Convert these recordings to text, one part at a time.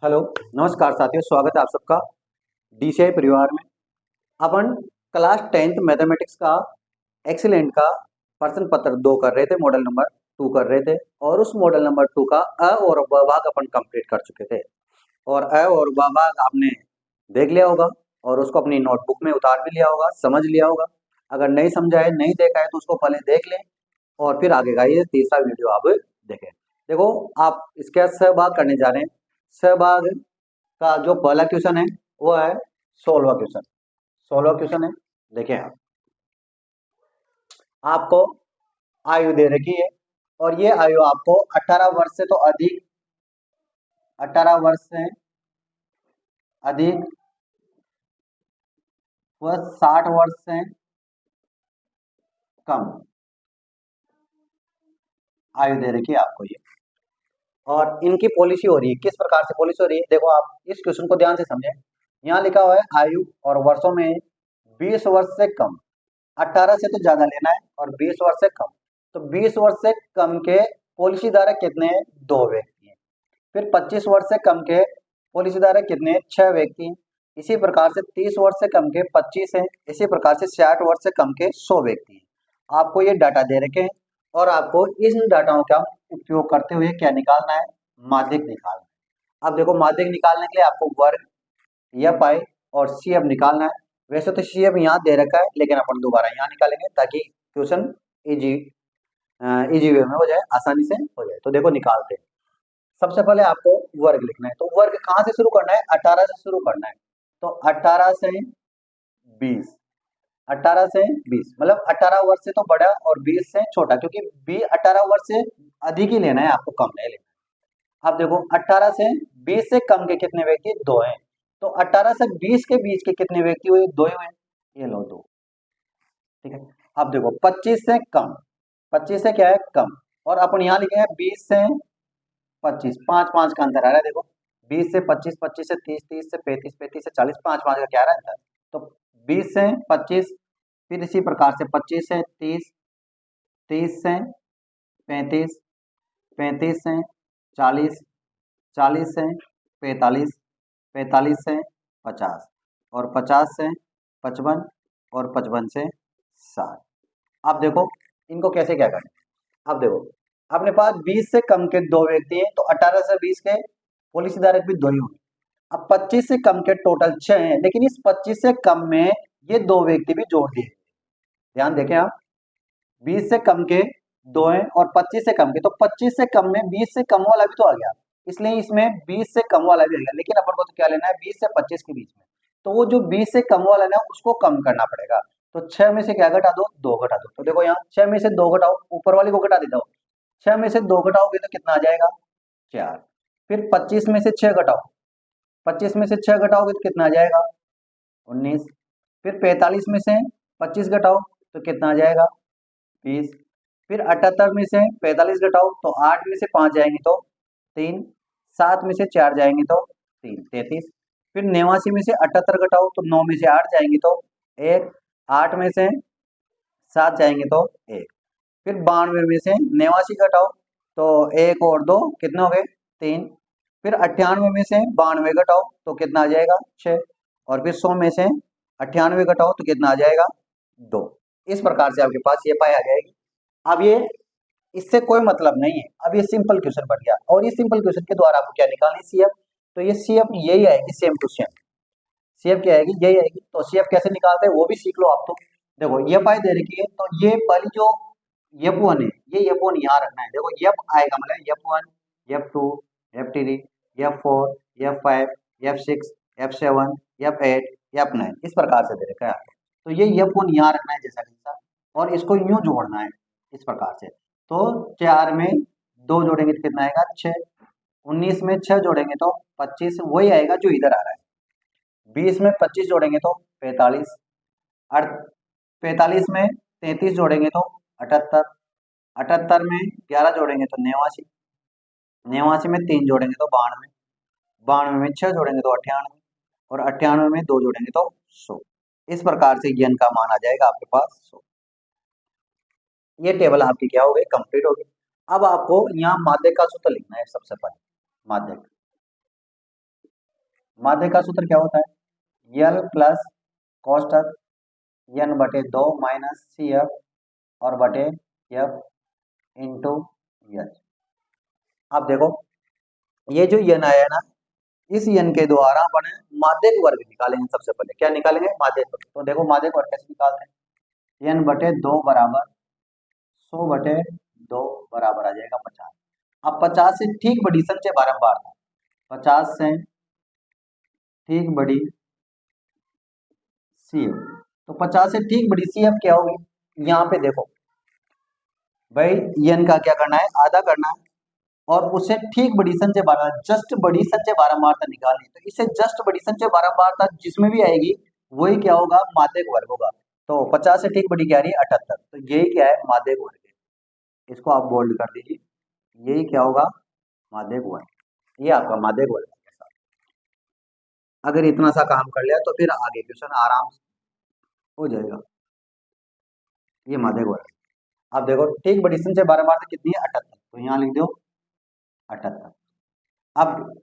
Hello, नमस्कार साथियों, स्वागत है आप सबका डीसीआई परिवार में। अपन क्लास 10th मैथमेटिक्स का एक्सीलेंट का प्रश्न पत्र 2 कर रहे थे, मॉडल नंबर 2 कर रहे थे और उस मॉडल नंबर 2 का अ और ब भाग अपन कंप्लीट कर चुके थे और अ और ब भाग आपने देख लिया होगा और उसको अपनी नोटबुक में उतार भी लिया होगा, समझ लिया होगा। अगर नहीं समझा है, नहीं देखा है तो उसको पहले देख लें और फिर आगे का ये तीसरा वीडियो आप देखें। देखो, आप इसके सहभाग करने जा रहे हैं। सहभाग का जो पहला क्वेश्चन है वो है 16वां क्वेश्चन। 16वां क्वेश्चन है, देखिए आपको आयु दे रखी है और ये आयु आपको 18 वर्ष से तो अधिक, 18 वर्ष से अधिक व 60 वर्ष से कम आयु दे रखी है आपको ये। और इनकी पॉलिसी हो रही है, किस प्रकार से पॉलिसी हो रही है देखो, आप इस क्वेश्चन को ध्यान से समझें। यहाँ लिखा हुआ है आयु और वर्षों में 20 वर्ष से कम, 18 से तो ज्यादा लेना है और 20 वर्ष से कम। तो 20 वर्ष से कम के पॉलिसी धारक कितने हैं? 2 व्यक्ति हैं। फिर 25 वर्ष से कम के पॉलिसी धारक कितने हैं? 6 व्यक्ति हैं। इसी प्रकार से 30 वर्ष से कम के 25 हैं। इसी प्रकार से 60 वर्ष से कम के 100 व्यक्ति हैं। आपको ये डाटा दे रखे हैं और आपको इन डाटाओं का उपयोग करते हुए क्या निकालना है? माध्यक निकालना है। अब देखो, माध्यक निकालने के लिए आपको वर्ग या पाई और सीएफ निकालना है। वैसे तो सीएफ यहाँ दे रखा है, लेकिन अपन दोबारा यहाँ निकालेंगे ताकि क्वेश्चन इजी इजी वे में हो जाए, आसानी से हो जाए। तो देखो, निकालते हैं। सबसे पहले आपको वर्ग लिखना है। तो वर्ग कहाँ से शुरू करना है? 18 से शुरू करना है। तो 18 से 20, 18 से 20 मतलब 18 वर्ष से तो बड़ा और 20 से छोटा, क्योंकि 18 वर्ष से अधिक ही लेना है आपको, कम नहीं लेना। अब देखो, 18 से 20 से कम के कितने व्यक्ति? 2 हैं। तो 18 से 20 के बीच के कितने व्यक्ति हुए? 2 ही हुए। ये लो 2, ठीक है। अब देखो, 25 से कम, 25 से क्या है? कम। और अपन यहाँ लिखे हैं 20 से 25, 5 5 का अंतर आ रहा है। देखो, 20 से 25, 25 से 30, 30 से 35, 35 से 40, 5 5 का क्या आ रहा है अंतर? तो 20 से 25, फिर इसी प्रकार से 25 से 30, 30 से 35, 35 से 40, 40 से 45, 45 से 50 और 50 से 55 और 55 से 60। अब देखो, इनको कैसे क्या करें? अब देखो, अपने पास 20 से कम के 2 व्यक्ति हैं, तो 18 से 20 के पॉलिसी धारक भी 2 ही होंगे। अब 25 से कम के टोटल 6 हैं, लेकिन इस 25 से कम में ये 2 व्यक्ति भी जोड़ दिए। ध्यान देखें आप, 20 से कम के 2 हैं और 25 से कम के, तो 25 से कम में 20 से कम वाला भी तो आ गया, इसलिए इसमें 20 से कम वाला भी आ गया। लेकिन अपन को तो क्या लेना है? 20 से 25 के बीच में। तो वो जो 20 से कम वाला ना, उसको कम करना पड़ेगा। तो 6 में से क्या घटा दो? 2 घटा दो। तो देखो, यहाँ 6 में से 2 घटाओ, ऊपर वाली को घटा देता हूँ। 6 में से 2 घटाओगे तो कितना आ जाएगा? 4। फिर 25 में से 6 घटाओ, 25 में से 6 घटाओगे तो कितना आ जाएगा? 19। फिर 45 में से 25 घटाओ तो कितना आ जाएगा? 20। फिर 78 में से 45 घटाओ तो 8 में से 5 जाएंगे तो 3, 7 में से 4 जाएंगे तो 3, 33। फिर 89 में से 78 घटाओ तो 9 में से 8 जाएंगे तो 1, 8 में से 7 जाएंगे तो 1। फिर 92 में से 89 घटाओ तो 1 और 2 कितने हो गए? 3। फिर 98 में से 92 घटाओ तो कितना आ जाएगा? 6। और फिर 100 में से 98 घटाओ तो कितना आ जाएगा? 2। इस प्रकार से आपके पास ये पाई आ जाएगी। अब ये, इससे कोई मतलब नहीं है। अब ये सिंपल क्वेश्चन बन गया और ये सिंपल क्वेश्चन के द्वारा आपको क्या निकालना है? सीएफ। तो ये सीएफ यही आएगी, सेम टू सेम सीएफ क्या आएगी? यही आएगी। तो सीएफ कैसे निकालते हैं वो भी सीख लो आप। तो देखो, ये पाई दे रखी है, तो ये पहली जो F1 है, ये F1 यहाँ रखना है। देखो, F आएगा मतलब F1, F2, F3, F4, F5, F6, F7, F8, F9, इस प्रकार से दे रखा है आपको। तो ये F1 यहाँ रखना है जैसा कि था, और इसको यूं जोड़ना है इस प्रकार से। तो 4 में 2 जोड़ेंगे तो कितना आएगा? 6। 19 में 6 जोड़ेंगे तो 25, वही आएगा जो इधर आ रहा है। 20 में 25 जोड़ेंगे तो 45, 45 में 33 जोड़ेंगे तो 78, 78 में 11 जोड़ेंगे तो 89, 89 में 3 जोड़ेंगे तो 92, 92 में 6 जोड़ेंगे तो 98 और 98 में 2 जोड़ेंगे तो 100। इस प्रकार से n का मान आ जाएगा आपके पास 100। ये टेबल आपकी क्या हो गई? कंप्लीट हो गई। अब आपको यहाँ माध्यक का सूत्र लिखना है सबसे पहले। माध्यक माध्य का सूत्र क्या होता है, यल प्लस कोष्टक n बटे 2 माइनस सी एफ और बटे एफ इंटू एच। अब देखो ये जो n आया ना, इस n के द्वारा अपन माध्यक वर्ग निकालेंगे। सबसे पहले क्या निकालेंगे, माध्यक वर्ग। तो देखो माध्यक वर्ग कैसे निकालते हैं, n बटे 2 बराबर 100 बटे 2 बराबर आ जाएगा 50। अब 50 से ठीक बड़ी संख्या बारंबार था, 50 से ठीक बड़ी सी एफ, तो 50 से ठीक बड़ी सी एफ क्या होगी, यहाँ पे देखो भाई n का क्या करना है, आधा करना है, और उससे ठीक बड़ी संख्या बारह, जस्ट बड़ी संख्या बारंबारता निकालनी। तो इससे जस्ट बड़ी संख्या बारंबारता जिसमें भी आएगी वही क्या होगा, माध्यक वर्ग होगा। तो 50 से ठीक बड़ी क्या आ रही है, 78। तो यही क्या है, माध्यक वर्ग है। इसको आप बोल्ड कर दीजिए, यही क्या होगा, माध्यक वर्ग। ये आपका माध्यक वर्ग है। अगर इतना सा काम कर लिया तो फिर आगे क्वेश्चन आराम से हो जाएगा। ये माध्यक वर्ग है। अब देखो ठीक बड़ी संख्या बारंबारता कितनी है, 78। तो यहाँ लिख दो 78। अब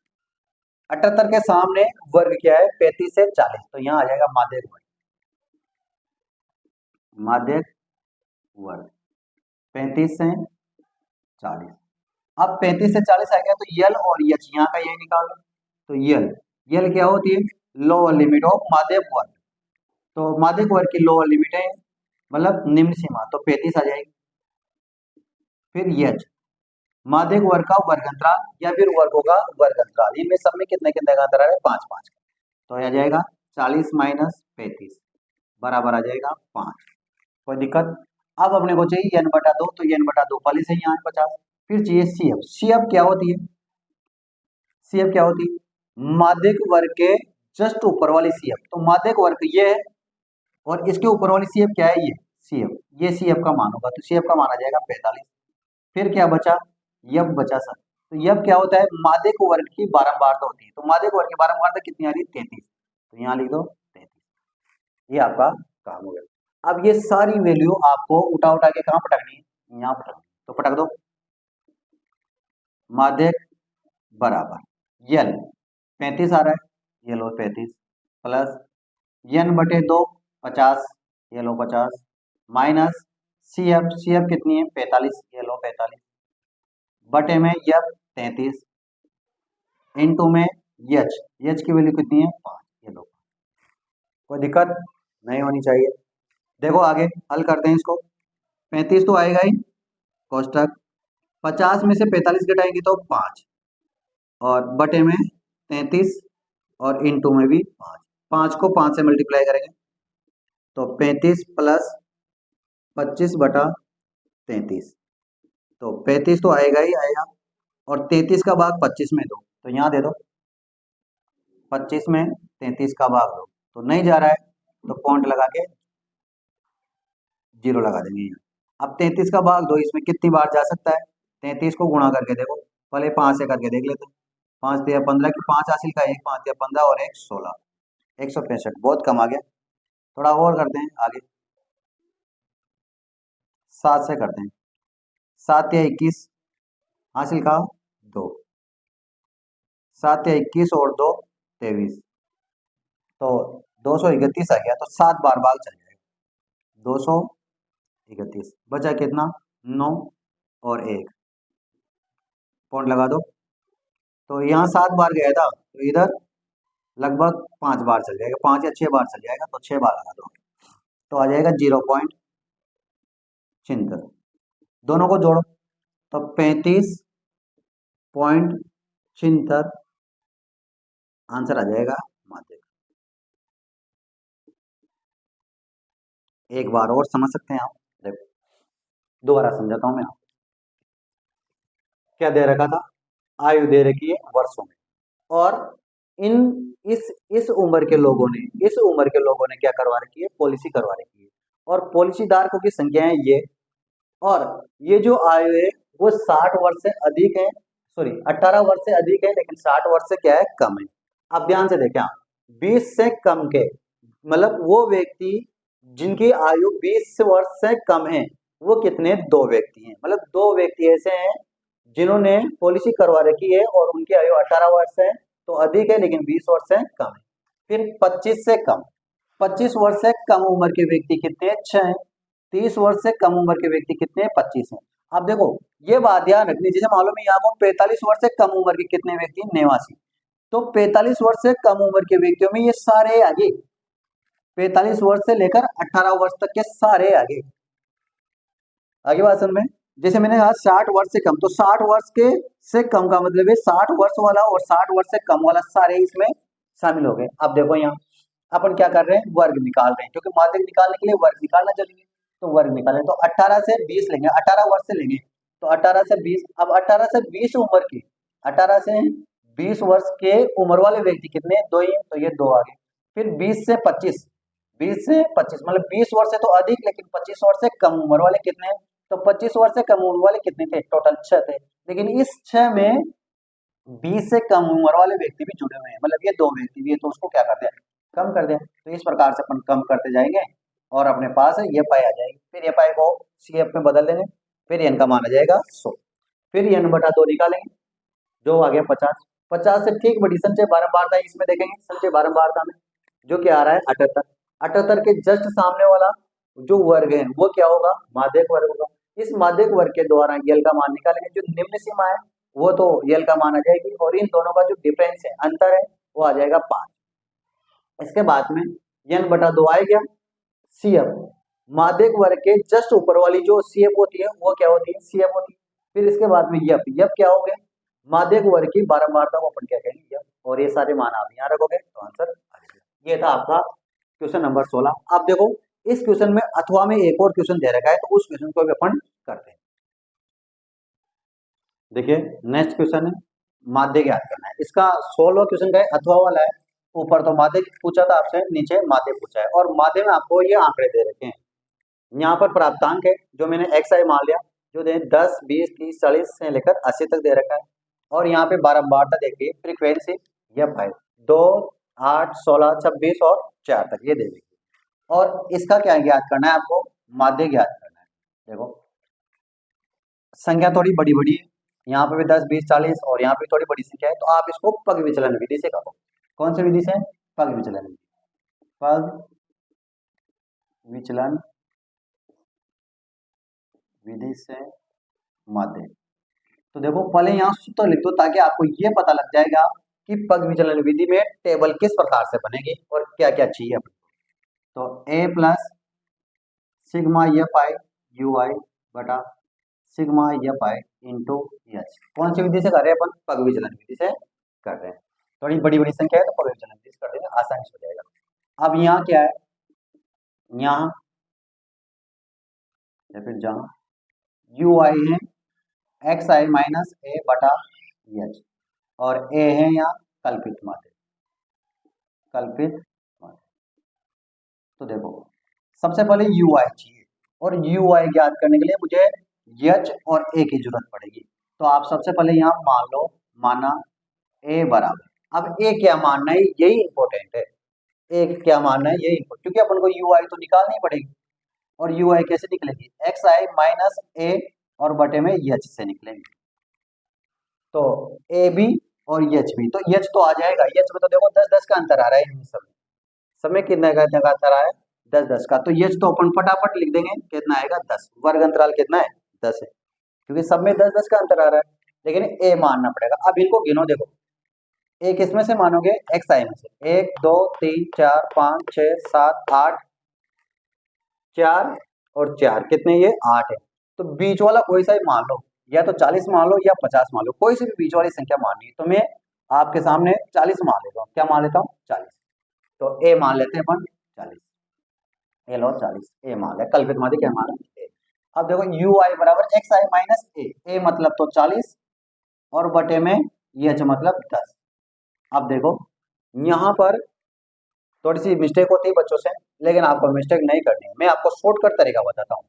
78 के सामने वर्ग क्या है, 35 से 40। तो यहाँ आ जाएगा माध्यक वर्ग, माध्यक वर्ग 35 से 40। अब 35 से 40 आ गया तो यल और एच यहाँ का यही निकालो। तो यल यल क्या होती है, लोअर लिमिट ऑफ माध्यक वर्ग। तो माध्यक वर्ग की लोअर लिमिट है मतलब निम्न सीमा, तो 35 आ जाएगी। फिर एच माध्यक वर्ग का वर्ग अंतराल या फिर वर्गों का वर्ग अंतराल, इनमें सब में कितने कितने का अंतराल है, 5 5। तो आ जाएगा 40 माइनस 35 बराबर आ जाएगा 5। कोई दिक्कत। अब अपने को चाहिए n बटा 2, तो n बटा 2 40 है यहाँ 50। फिर चाहिए सी एफ। सी एफ क्या होती है, सी एफ क्या होती है, माध्यक वर्ग के जस्ट ऊपर वाली सी एफ। तो माध्यक वर्ग ये है और इसके ऊपर वाली सी एफ क्या है, ये सी एफ, ये सी एफ का मान होगा। तो सी एफ का मान आ जाएगा 45। फिर क्या बचा, यफ बचा सर। तो यफ क्या होता है, माध्यक वर्ग की बारंबारता होती है। तो माध्यक वर्ग की बारंबारता कितनी आ रही है, 33। तो यहाँ लिख दो 33। ये आपका काम हो गया। अब ये सारी वैल्यू आपको उठा उठा के कहाँ पटकनी है, यहाँ पटकनी। तो पटक दो, माध्यक बराबर यल 35 आ रहा है, ये लो 35 प्लस n बटे 2 50, ये लो 50 माइनस सी एफ कितनी है 45, ये लो 45 बटे में यफ 33 इनटू में एच की वैल्यू कितनी है 5, ये लो। कोई दिक्कत नहीं होनी चाहिए। देखो आगे हल करते हैं इसको। 35 तो आएगा ही, कोष्टक 50 में से 45 घटाएंगे तो 5 और बटे में 33 और इनटू में भी 5। 5 को 5 से मल्टीप्लाई करेंगे तो 35 प्लस 25 बटा 33। तो 35 तो आएगा ही आएगा, और 33 का भाग 25 में दो, तो यहाँ दे दो 25 में 33 का भाग दो। तो नहीं जा रहा है तो पॉइंट लगा के 0 लगा देंगे यहाँ। अब 33 का भाग दो, इसमें कितनी बार जा सकता है, 33 को गुणा करके देखो, पहले 5 से करके देख लेते हैं। 5 दिया 15 की 5 हासिल का 1, 5 दिया 15 और 1 16, 165। बहुत कम आ गया, थोड़ा और करते हैं आगे, 7 से करते हैं। 7 या 21 हासिल का 2, 7 या 21 और 2 23, तो 231 आ गया। तो 7 बार भाग चल जाएगा, 231 बचा कितना 9 और 1 पॉइंट लगा दो। तो यहाँ 7 बार गया था तो इधर लगभग 5 बार चल जाएगा, 5 या 6 बार चल जाएगा, तो 6 बार लगा दो तो आ जाएगा 0.76। दोनों को जोड़ो तो 35.76 आंसर आ जाएगा माध्यक। एक बार और समझ सकते हैं आप, देखो दोबारा समझाता हूं मैं। क्या दे रखा था, आयु दे रखी है वर्षों में, और इस उम्र के लोगों ने क्या करवा रखी है, पॉलिसी करवा रखी है, और पॉलिसी धारकों की संख्या है ये, और ये जो आयु है वो 60 वर्ष से अधिक है, सॉरी 18 वर्ष से अधिक है, लेकिन 60 वर्ष से क्या है, कम है। अब ध्यान से देखें आप, 20 से कम के मतलब वो व्यक्ति जिनकी आयु 20 वर्ष से कम है, वो कितने, 2 व्यक्ति हैं। मतलब 2 व्यक्ति ऐसे हैं जिन्होंने पॉलिसी करवा रखी है और उनकी आयु 18 वर्ष है, तो अधिक है, लेकिन 20 वर्ष से कम है। फिर 25 से कम, 25 वर्ष से कम उम्र के व्यक्ति कितने हैं? 6 हैं। 30 वर्ष से कम उम्र के व्यक्ति कितने हैं? 25 हैं। अब देखो ये बात ध्यान रखनी, जैसे मालूम है यहाँ को 45 वर्ष से कम उम्र के कितने व्यक्ति? 89। तो 45 वर्ष से कम उम्र के व्यक्तियों में ये सारे आगे, 45 वर्ष से लेकर 18 वर्ष तक के सारे आगे। आगे बात समझ में, जैसे मैंने कहा 60 वर्ष से कम, तो 60 वर्ष के से कम का मतलब है 60 वर्ष वाला और 60 वर्ष से कम वाला सारे इसमें शामिल हो गए। अब देखो यहाँ अपन क्या कर रहे हैं? वर्ग निकाल रहे हैं, क्योंकि माध्यक निकालने के लिए वर्ग निकालना जरूरी है। तो वर्ग निकालें तो 18 से 20 लेंगे, 18 वर्ष से लेंगे तो 18 से 20। अब 18 से 20 उम्र के, 18 से 20 वर्ष के उम्र वाले व्यक्ति कितने? 2 ही, तो ये 2 आ गए। फिर 20 से 25, 20 से 25 मतलब 20 वर्ष से तो अधिक, लेकिन 25 वर्ष से कम उम्र वाले कितने हैं? तो 25 वर्ष से कम उम्र वाले कितने थे? टोटल 6 थे। लेकिन इस 6 में 20 से कम उम्र वाले व्यक्ति भी जुड़े हुए हैं, मतलब ये 2 व्यक्ति भी है, तो उसको क्या कर दिया? कम कर दिया। तो इस प्रकार से अपन कम करते जाएंगे और अपने पास ये पाई आ जाएगी। फिर ये पाई को CF में बदल देंगे, फिर n का मान आ जाएगा 100। फिर n/2 निकालेंगे, जो आ गया 50। 50 से ठीक बड़ी संचय बारंबारता इसमें देखेंगे, संचय बारंबारता में जो क्या आ रहा है? 78। 78 के जस्ट सामने वाला जो वर्ग है वो क्या होगा? माध्यक वर्ग होगा। इस माध्यक वर्ग के द्वारा यल का मान निकालेंगे। जो निम्न सीमा है वो तो यल का मान आ जाएगी, और इन दोनों का जो डिफरेंस है, अंतर है, वो आ जाएगा 5। इसके बाद में n/2 आ गया। CF माध्यक वर्ग के जस्ट ऊपर वाली जो CF होती है वो क्या होती है? CF होती है। फिर इसके बाद में यप क्या हो गया? माध्यक वर्ग की बारंबारता को अपन क्या कहेंगे? यप। और ये सारे मान आप यहाँ रखोगे तो आंसर आ जाएगा। ये था आपका क्वेश्चन नंबर 16। अब देखो इस क्वेश्चन में अथवा में एक और क्वेश्चन दे रखा है, तो उस क्वेश्चन को भी अपन करते हैं। देखिए नेक्स्ट क्वेश्चन है माध्य ज्ञात करना है। इसका 16वां क्वेश्चन का है, अथवा वाला है। ऊपर तो माध्य पूछा था आपसे, नीचे माध्य पूछा है, और माध्य में आपको ये आंकड़े दे रखे हैं। यहाँ पर प्राप्तांक है जो मैंने xi मान लिया, जो दे 10, 20, 30, 40 से लेकर 80 तक दे रखा है। और यहाँ पे बारंबारता देखिए, फ्रीक्वेंसी यह 2, 8, 16, 26 और 4 तक ये दे देगी। और इसका क्या ज्ञात करना है? आपको माध्य ज्ञात करना है। देखो संख्या थोड़ी बड़ी बड़ी है, यहाँ पे भी 10, 20, 40 और यहाँ पे थोड़ी बड़ी संख्या है, तो आप इसको पग विचलन विधि से करो। कौन सी विधि से? पग विचलन विधि। पग विचलन विधि से माध्य। तो देखो पहले यहाँ सूत्र लिख दो ताकि आपको ये पता लग जाएगा कि पग विचलन विधि में टेबल किस प्रकार से बनेगी और क्या क्या चाहिए अपने। तो a plus sigma F I U I बटा sigma F I into H. कौन सी विधि से कर रहे हैं अपन? पग विचलन विधि से कर रहे हैं। थोड़ी बड़ी बड़ी संख्या है तो पग विचलन विधि से कर देंगे, आसानी से हो जाएगा। अब यहाँ क्या है? यहाँ या फिर जहाँ यू आई है एक्स आई माइनस ए बटा एच, और ए है यहाँ कल्पित माध्य, कल्पित माध्य। तो देखो सबसे पहले यू आई चाहिए, और यू आई ज्ञात करने के लिए मुझे एच और ए की जरूरत पड़ेगी। तो आप सबसे पहले यहाँ मान लो, माना ए बराबर, अब ए क्या मानना है यही इंपॉर्टेंट है। ए क्या मानना है यही इंपॉर्टेंट, क्योंकि अपन को यू आई तो निकालनी पड़ेगी। और यू आई कैसे निकलेगी? एक्स आई माइनस ए और बटे में एच से निकलेंगे। तो ए बी और एच बी, तो एच तो आ जाएगा। एच में तो देखो 10-10 का अंतर आ रहा है इन सब में कितने का अंतर आ रहा है? 10-10 का। तो एच तो अपन फटाफट लिख देंगे, कितना आएगा? 10। वर्ग अंतराल कितना है? 10 है, क्योंकि सब में 10-10 का अंतर आ रहा है। लेकिन ए मानना पड़ेगा। अब इनको गिनो, देखो ए किसमें से मानोगे? एक्स आई में से। 1 2 3 4 5 6 7 8, 4 और 4 कितने? ये 8 है। तो बीच वाला कोई सा ही मान लो, या तो 40 मान लो या 50 मान लो, कोई सी भी बीच वाली संख्या माननी है। तो मैं आपके सामने 40 मान लेता हूँ। क्या मान लेता हूँ? 40। तो ए मान लेते हैं अपन 40। ए लो 40, ए मान ले, कल्पित माध्य क्या मान है? ए। अब देखो यू आई बराबर एक्स आई माइनस ए, ए मतलब तो 40 और बटे में एच मतलब 10। अब देखो यहाँ पर थोड़ी सी मिस्टेक होती है बच्चों से, लेकिन आपको मिस्टेक नहीं करनी है। मैं आपको शॉर्टकट तरीका बताता हूँ,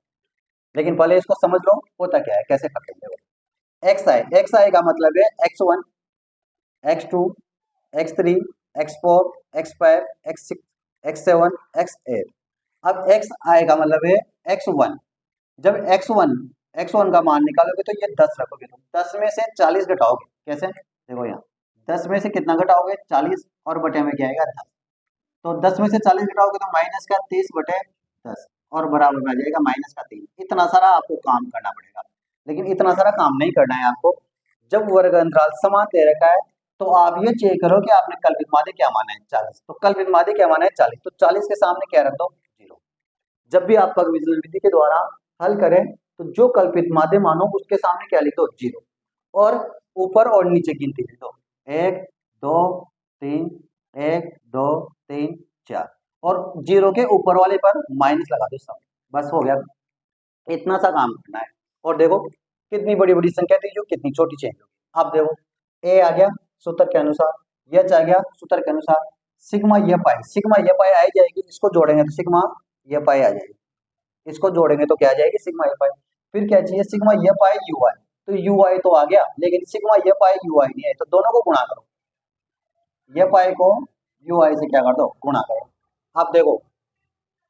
लेकिन पहले इसको समझ लो होता क्या है, कैसे करते हैं। एक्स आई का मतलब है x1, x2, x3, x4, x5, x6, x7, x8। अब एक्स आई का मतलब है x1। जब x1 का मान निकालोगे तो ये 10 रखोगे, तुम 10 में से 40 घटाओगे। कैसे? देखो यहाँ 10 में से कितना घटाओगे 40 और बटे में क्या आएगा 10। तो 10 में से 40 घटाओगे तो माइनस का 30 बटे 10 और बराबर में आ जाएगा माइनस का 3। इतना सारा आपको काम करना पड़ेगा, लेकिन इतना सारा काम नहीं करना है आपको। जब वर्ग अंतराल समान दे रखा है तो आप ये चेक करो कि आपने कल्पित माध्य क्या माना है 40। तो कल्पित माध्य क्या माना है 40, तो 40 के सामने क्या रख दो 0। जब भी आप पग विचलन विधि के द्वारा हल करें तो जो कल्पित माध्य मानो उसके सामने क्या लिख दो 0 और ऊपर और नीचे गिनती लिख दो 1 2 3 1 2 3 4 और 0 के ऊपर वाले पर माइनस लगा दो सब, बस हो गया। इतना सा काम करना है। और देखो कितनी बड़ी बड़ी संख्या थी जो कितनी छोटी चेंज होगी। अब देखो ए आ गया सूत्र के अनुसार, एच आ गया सूत्र के अनुसार, सिग्मा ये पाई आ जाएगी, इसको जोड़ेंगे तो सिग्मा ये पाई आ जाएगी, इसको जोड़ेंगे तो क्या आ जाएगी सिग्मा ये पाई। फिर क्या चाहिए सिग्मा ये पाई यू आई, तो यू आई तो आ गया लेकिन सिग्मा ये पाई यू आई नहीं है, तो दोनों को गुणा करो, ये पाई को यू आई से क्या कर दो गुणा करो। अब देखो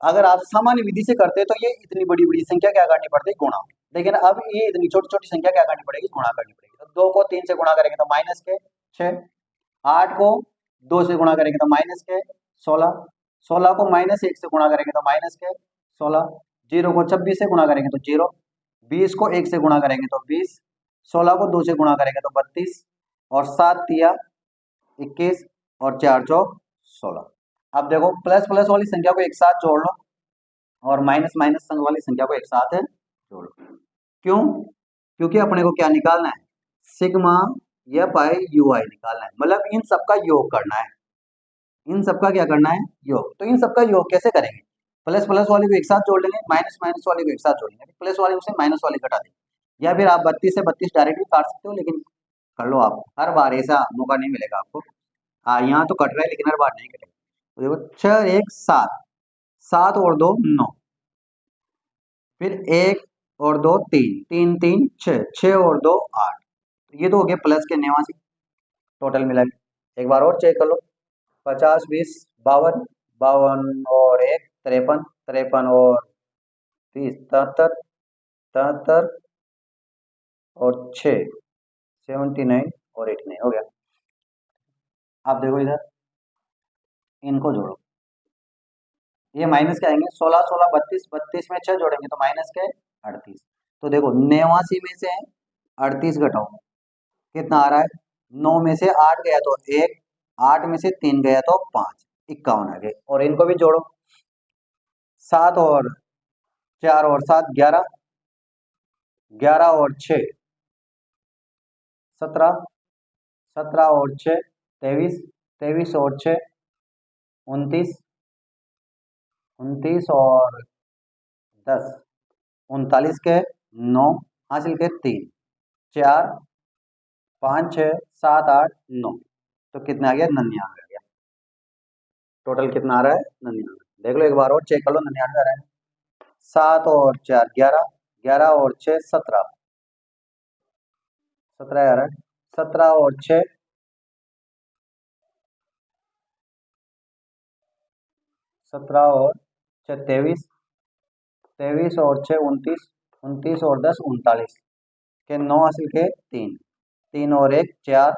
अगर आप सामान्य विधि से करते तो ये इतनी बड़ी बड़ी संख्या क्या करनी पड़ती गुणा, लेकिन अब ये इतनी छोटी छोटी संख्या क्या करनी पड़ेगी गुणा करनी पड़ेगी। तो 2 को 3 से गुणा करेंगे तो माइनस के 6, 8 को 2 से गुणा करेंगे तो माइनस के 16, 16 को माइनस 1 से गुणा करेंगे तो माइनस के 16, 0 को 26 से गुणा करेंगे तो 0, 20 को 1 से गुणा करेंगे तो 20, 16 को 2 से गुणा करेंगे तो 32 और 7 तिया 21 और 4 चौक 16। अब देखो प्लस प्लस वाली संख्या को एक साथ जोड़ लो और माइनस माइनस संख्या वाली संख्या को एक साथ जोड़ लो। क्यों? क्योंकि अपने को क्या निकालना है सिग्मा या पाई यू आई निकालना है, मतलब इन सबका योग करना है, इन सबका क्या करना है योग। तो इन सबका योग कैसे करेंगे, प्लस प्लस वाले को एक साथ जोड़ लेंगे, माइनस माइनस वाले को एक साथ जोड़ लेंगे, प्लस वाले से माइनस वाले घटा देंगे, या फिर आप 32 से 32 डायरेक्ट भी काट सकते हो, लेकिन कर लो आप, हर बार ऐसा मौका नहीं मिलेगा आपको। हाँ यहाँ तो कट रहा है लेकिन हर बार नहीं कटेगा। तो देखो 6 1 7, 7 और 2 9, फिर 1 और 2 3, 3 3 6, 6 और 2 8, ये तो हो गया प्लस के 89 टोटल मिला के। एक बार और चेक कर लो 50 20 52, 52 और 1 53, 53 और 30 73, 73 और 6 79 और 89 हो गया। आप देखो इधर इनको जोड़ो, ये माइनस के आएंगे 16 16 32, 32 में 6 जोड़ेंगे तो माइनस के 38। तो देखो 89 में से 38 घटाओ कितना आ रहा है, 9 में से 8 गया तो 1, 8 में से 3 गया तो 5, 51 आ गए। और इनको भी जोड़ो 7 और 4 और 7 11, 11 और 6 17, 17 और 6 23, 23 और 6 29, 29 और 10 39 के 9 हासिल के 3 4 5 6 7 8 9, तो कितना आ गया 99 आ गया। टोटल कितना आ रहा है 99। देख लो एक बार और चेक कर लो 99 आ रहा है। 7 और 4 11, 11 और 6 17, 17 आ रहा है, 17 और 6 17 और 6 23, 23 और 6 29, 29 और 10 39 के 9 हासिल के 3, 3 और 1 4,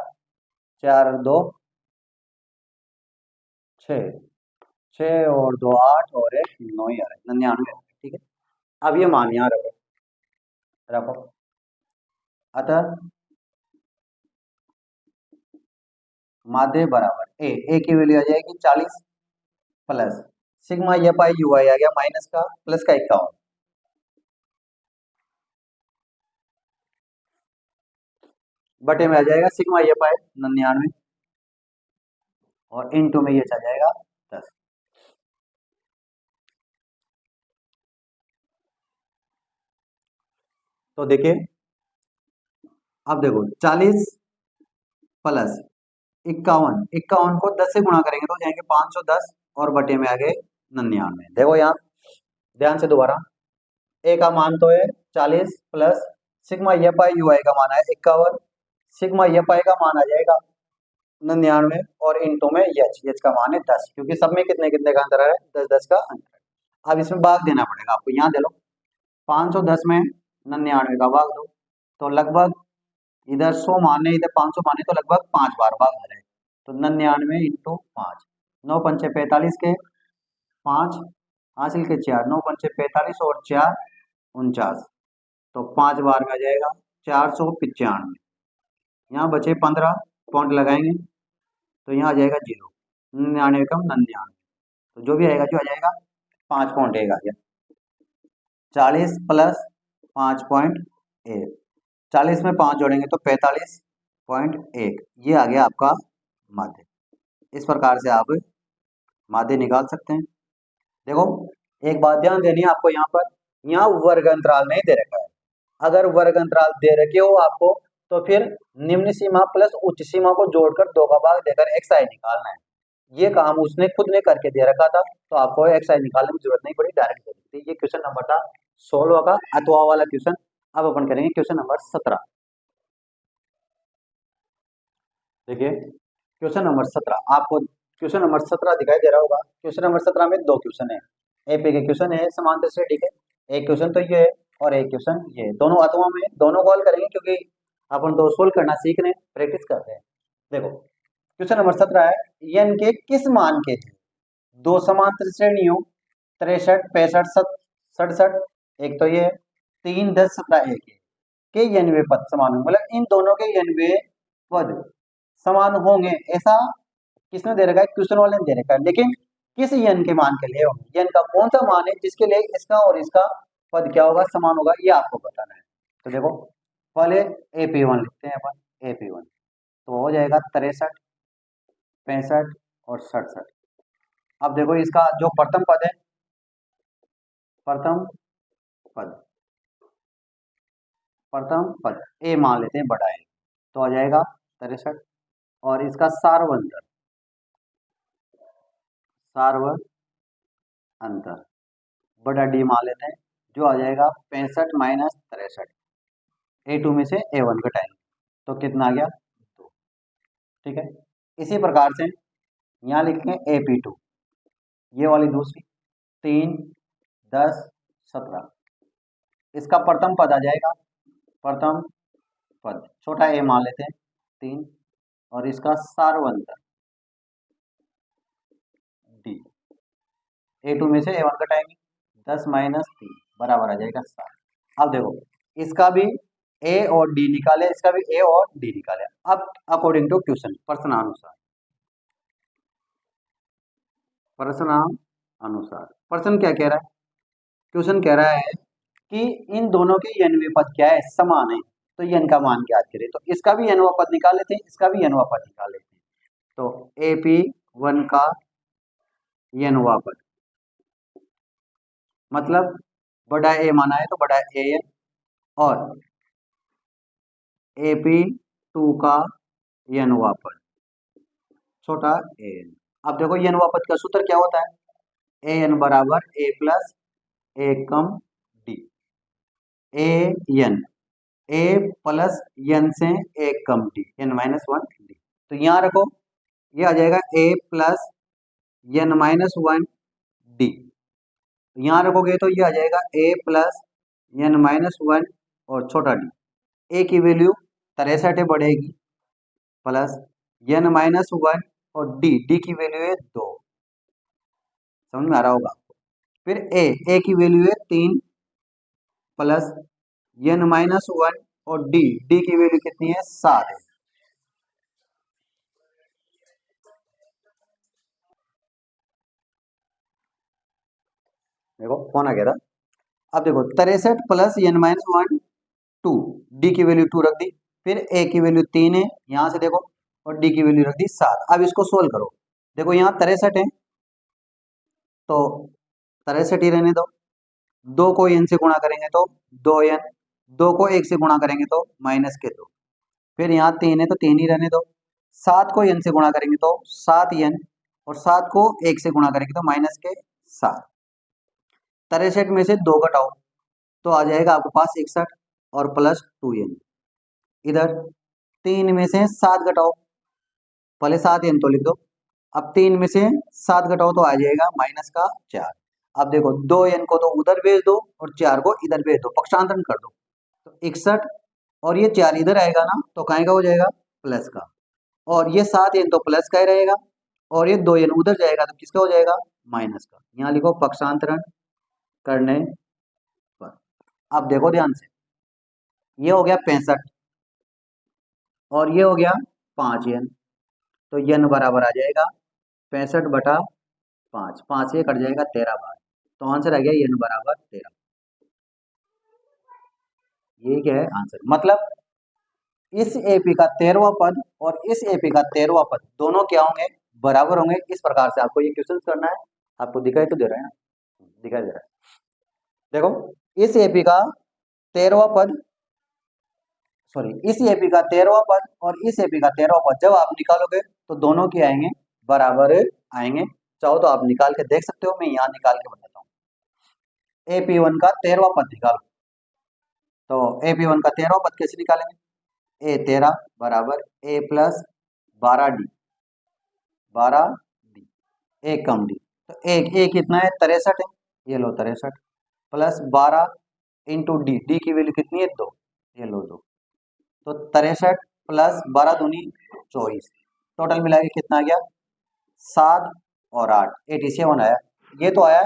4 और 2 6, 6 और 2 8 और 1 9 ही आ रहा है 99। ठीक है, अब ये मान यहाँ रखो रखो, अतः माध्य बराबर ए की वैल्यू आ जाएगी 40 प्लस सिग्मा ये पाई यू आई आ गया माइनस का प्लस का 51, बटे में आ जाएगा सिग्मा ये पाई 99 और इनटू में ये चल जाएगा 10। तो देखिए अब देखो 40 प्लस 51, 51 को 10 से गुणा करेंगे तो जाएंगे 510 और बटे में आ गए 99। देखो यहाँ ध्यान से दोबारा ए का मान तो है 40 प्लस सिग्मा ये पाई यू आई का मान है 51, सिग्मा ये पाई का मान आ जाएगा 99 और इनटू में एच का मान है 10, क्योंकि सब में कितने कितने का अंतर है 10 10 का अंतर है। अब इसमें भाग देना पड़ेगा आपको, यहाँ दे लो 510 में 99 का भाग दो, तो लगभग इधर 100 माने इधर 500 माने तो लगभग 5 बार भाग हो जाएगा। तो 99 इंटू 5, 9 पंचे 45 के 5 हासिल के 4, 9 पंचे 45 और 4 49, तो 5 बार में आ जाएगा 495। यहाँ बचे 15 पॉइंट लगाएंगे तो यहाँ आ जाएगा 0, 99 कम 99, तो जो भी आएगा जो आ जाएगा 5 पॉइंट 1 आ गया। 40 प्लस 5.1, 40 में 5 जोड़ेंगे तो 45.1, ये आ गया आपका माध्य। इस प्रकार से आप माध्य निकाल सकते हैं। देखो एक बात ध्यान देनी है आपको, यहाँ वर्ग अंतराल नहीं दे रखा है। अगर वर्ग अंतराल दे रखे हो आपको तो फिर निम्न सीमा प्लस उच्च सीमा को जोड़कर 2 का भाग देकर xi निकालना है। ये काम उसने खुद ने करके दे रखा था, तो आपको xi निकालने की जरूरत नहीं पड़ी, डायरेक्ट दे दी थी। ये क्वेश्चन नंबर था 16 का अथवा वाला क्वेश्चन। अब अपन करेंगे क्वेश्चन नंबर 17। देखिए क्वेश्चन नंबर 17, आपको क्वेश्चन नंबर 17 दिखाई दे रहा होगा। क्वेश्चन नंबर 17 में 2 क्वेश्चन है, एपी के क्वेश्चन है समांतर श्रेणी के। एक क्वेश्चन तो ये है और एक क्वेश्चन ये है, दोनों अथवा में दोनों कॉल करेंगे क्योंकि अपन तो सोल्व करना सीख रहे हैं, प्रैक्टिस करते हैं। देखो क्वेश्चन नंबर 17 है, n के किस मान के लिए दो समांतर श्रेणियों 63 65 67, एक तो ये 3 10 17 1 के n पद समान होंगे, मतलब इन दोनों के n पद समान होंगे, ऐसा किसने दे रखा है? क्वेश्चन वाले ने दे रखा है। लेकिन किस n के मान के लिए होंगे, n का कौन सा मान है जिसके लिए इसका और इसका पद क्या होगा, समान होगा, ये आपको बताना है। तो देखो पहले AP1 लिखते हैं अपन, AP1 तो हो जाएगा 63 65 और 67। अब देखो इसका जो प्रथम पद है, प्रथम पद ए मान लेते हैं, बड़ा है, तो आ जाएगा 63, और इसका सार्व अंतर बड़ा डी मान लेते हैं, जो आ जाएगा 65 माइनस 63, A2 में से A1 घटाएंगे तो कितना आ गया 2। ठीक है, इसी प्रकार से यहाँ लिखेंगे AP2, ये वाली दूसरी 3 10 17, इसका प्रथम पद आ जाएगा, प्रथम पद छोटा ए मान लेते हैं 3, और इसका सार्वंतर डी, A2 में से A1 घटाएंगे 10 माइनस 3 बराबर आ जाएगा 7। अब देखो इसका भी ए और डी निकाले, इसका भी ए और डी निकाले। अब अकॉर्डिंग टू क्वेश्चन, प्रश्न क्या कह रहा है? क्वेश्चन कह रहा है कि इन दोनों के n पद क्या है, समान है, तो n का मान ज्ञात करें। तो इसका भी n पद निकाल लेते हैं, इसका भी n पद निकाल लेते हैं। तो AP1 का n पद मतलब बड़ा ए माना है तो बड़ा AN, और AP2 का n पद छोटा AN। अब देखो n पद का सूत्र क्या होता है, AN बराबर A plus A come D, AN A plus n से A come D, n minus 1 D। तो यहाँ रखो, ये आ जाएगा A plus n minus 1 D, यहाँ रखोगे तो ये आ जाएगा A प्लस n माइनस 1 और छोटा d। A की वैल्यू 63 बढ़ेगी, प्लस n माइनस 1 और d की वैल्यू है 2, समझ में आ रहा होगा आपको। फिर A की वैल्यू है 3, प्लस n माइनस 1 और d की वैल्यू कितनी है 7 है। देखो कौन आ गया था। अब देखो 63 प्लस n माइनस 1 2, d की वैल्यू 2 रख दी, फिर A की वैल्यू 3 है यहाँ से देखो, और d की वैल्यू रख दी 7। अब इसको सोल्व करो, देखो यहाँ 63 है तो 63 ही रहने दो, 2 को n से गुणा करेंगे तो 2n, 2 को 1 से गुणा करेंगे तो माइनस के 2, फिर यहाँ 3 है तो 3 ही रहने दो, 7 को n से गुणा करेंगे तो 7n, और 7 को 1 से गुणा करेंगे तो माइनस के 7। 63 में से 2 घटाओ तो आ जाएगा आपके पास 61 और प्लस 2n। इधर 3 में से 7 घटाओ, पहले 7n तो लिख दो, अब 3 में से 7 घटाओ तो आ जाएगा माइनस का 4। अब देखो 2n को तो उधर भेज दो और 4 को इधर भेज दो, पक्षांतरण कर दो, तो 61 और ये 4 इधर आएगा ना, तो कहाँ का हो जाएगा प्लस का, और ये 7n तो प्लस का ही रहेगा, और ये 2n उधर जाएगा तो किसका हो जाएगा, माइनस का। यहाँ लिखो पक्षांतरण करने पर। अब देखो ध्यान से, ये हो गया 65 और ये हो गया 5n, तो n बराबर आ जाएगा 65/5, 5 ये कट जाएगा 13 बार, तो आंसर आ गया n बराबर 13। ये क्या है आंसर, मतलब इस एपी का 13वां पद और इस एपी का 13वां पद दोनों क्या होंगे, बराबर होंगे। इस प्रकार से आपको ये क्वेश्चन करना है। आपको दिखाई तो दे रहा है ना, दिखाई दे रहा है। देखो इस एपी का 13वां पद, सॉरी इस एपी का 13वां पद और इस एपी का 13वां पद जब आप निकालोगे तो दोनों के आएंगे, बराबर आएंगे। चाहो तो आप निकाल के देख सकते हो, मैं यहाँ निकाल के बताता हूँ। AP1 का 13वां पद निकालो, तो AP1 का 13वां पद कैसे निकालेंगे, A13 बराबर A प्लस 12D, 12D, एक कम डी, तो एक कितना है 63 है, ये लो 63 प्लस 12 इंटू डी, डी की वैल्यू कितनी है 2, ये लो 2, तो 63 प्लस 12 दूनी 24, टोटल मिला के कितना आ गया 7 और 8, 87 आया। ये तो आया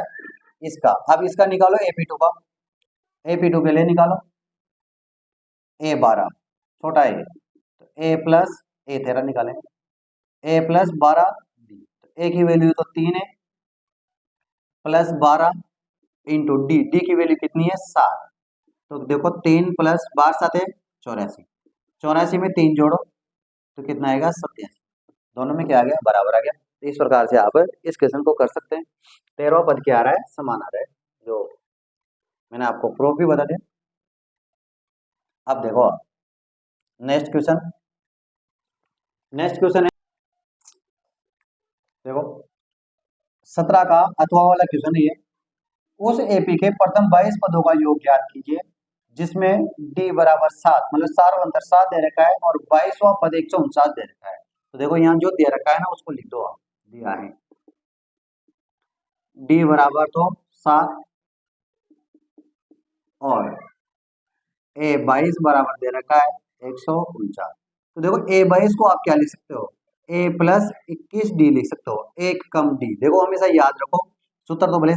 इसका। अब इसका निकालो AP2 का, AP2 के लिए निकालो A12 छोटा है, तो A प्लस A13 निकालेंगे, A प्लस 12 डी, तो A की वैल्यू तो 3 है, प्लस 12 इंटू डी, डी की वैल्यू कितनी है 7, तो देखो 3 प्लस 12 7 है 84, 84 में 3 जोड़ो तो कितना आएगा 87, दोनों में क्या आ गया बराबर आ गया। तो इस प्रकार से आप इस क्वेश्चन को कर सकते हैं। 13वां पद क्या आ रहा है, समान आ रहा है, जो मैंने आपको प्रूफ भी बता दिया। अब देखो नेक्स्ट क्वेश्चन, नेक्स्ट क्वेश्चन है देखो 17 का अथवा वाला क्वेश्चन है ये। उस एपी के प्रथम 22 पदों का योग ज्ञात कीजिए जिसमें डी बराबर 7, मतलब सार्वंतर 7 दे रखा है और 22वां पद 149 दे रखा है। तो देखो यहाँ जो दे रखा है ना उसको लिख दो आप, दिया है डी बराबर तो 7 और A22 बराबर दे रखा है 149। तो देखो A22 को आप क्या लिख सकते हो, A प्लस 21D लिख सकते हो, एक कम डी। देखो हमेशा याद रखो, सूत्र तो भले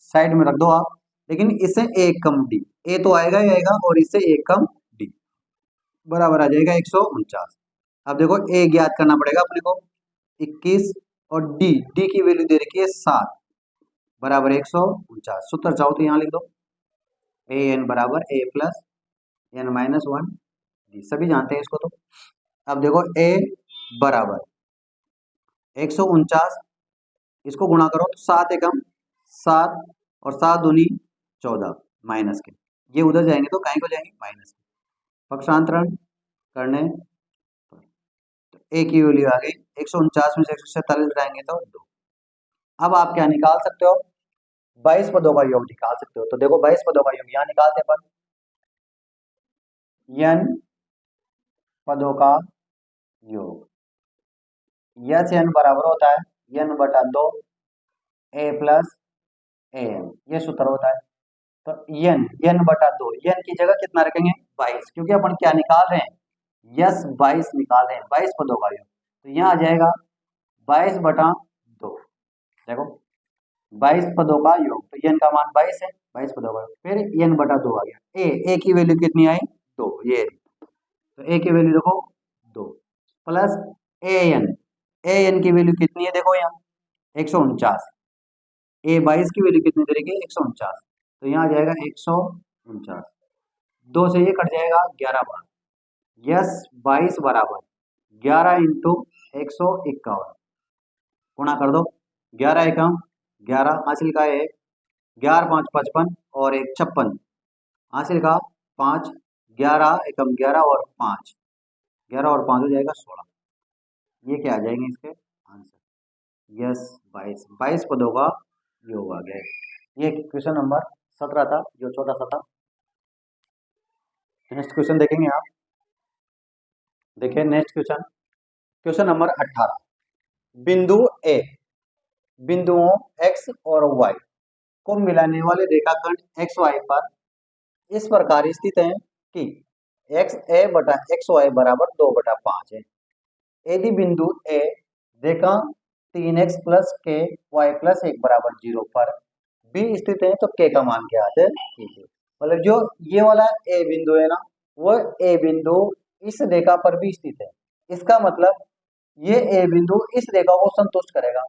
साइड में रख दो आप, लेकिन इससे एक कम डी, ए तो आएगा ही आएगा और इससे एक कम डी बराबर आ जाएगा 149। अब देखो ए ज्ञात करना पड़ेगा अपने को 21 और डी, डी की वैल्यू दे रखी है 7 बराबर 149। सूत्र चाहो तो यहाँ लिख दो, ए एन बराबर ए प्लस एन माइनस 1 डी, सभी जानते हैं इसको। तो अब देखो ए बराबर 149, इसको गुणा करो तो 7 एकम 7 और 7 दूनी 14 माइनस के, ये उधर जाएंगे तो कहीं को जाएंगे माइनस के, पक्षांतरण करने पर तो ए की वैल्यू आ गई 149 में से 147 घटाएंगे तो 2। अब आप क्या निकाल सकते हो, 22 पदों का योग निकाल सकते हो। तो देखो 22 पदों का योग यहाँ निकालते अपन, n पदों का योग, यस एन बराबर होता है n बटा 2 a प्लस ए एन, ये सूत्र होता है। तो n बटा 2, n की जगह कितना रखेंगे 22, क्योंकि अपन क्या निकाल रहे हैं, यस 22 निकाल रहे हैं, 22 पदों का योग, तो यहाँ आ जाएगा 22 बटा 2। देखो 22 पदों का योग, तो n का मान 22 है, 22 पदों का योग, फिर n बटा 2 आ गया। ए की वैल्यू कितनी आई 2, ये तो ए की वैल्यू देखो 2 प्लस ए एन की वैल्यू कितनी है देखो यहाँ 149, A22 की वैल्यू कितनी दे रखी है 149, तो यहाँ आ जाएगा 149, 2 से ये कट जाएगा 11 बार, यस 22 बराबर 11 इंटू 151, गुणा कर दो, 11 एकम 11 हासिल का है 11 5 55 और 1 56, हासिल का 5, 11 एकम 11 और 5, 11 और 5 हो जाएगा 16, ये क्या आ जाएंगे इसके आंसर, यस 22 पदों का योग आ गया। ये क्वेश्चन नंबर 17 था, जो छोटा सा था। नेक्स्ट क्वेश्चन देखेंगे आप, देखिए नेक्स्ट क्वेश्चन, क्वेश्चन नंबर 18, बिंदु ए, बिंदुओं x और y को मिलाने वाले रेखाखंड xy पर इस प्रकार स्थित है कि x a बटा x y बराबर 2 बटा 5 है। यदि बिंदु ए रेखा 3x प्लस के वाई प्लस 1 बराबर 0 पर बी स्थित है तो के का मान क्या आता है कीजिए। मतलब जो ये वाला ए बिंदु है ना, वो ए बिंदु इस रेखा पर भी स्थित है। इसका मतलब ये ए बिंदु इस रेखा को संतुष्ट करेगा।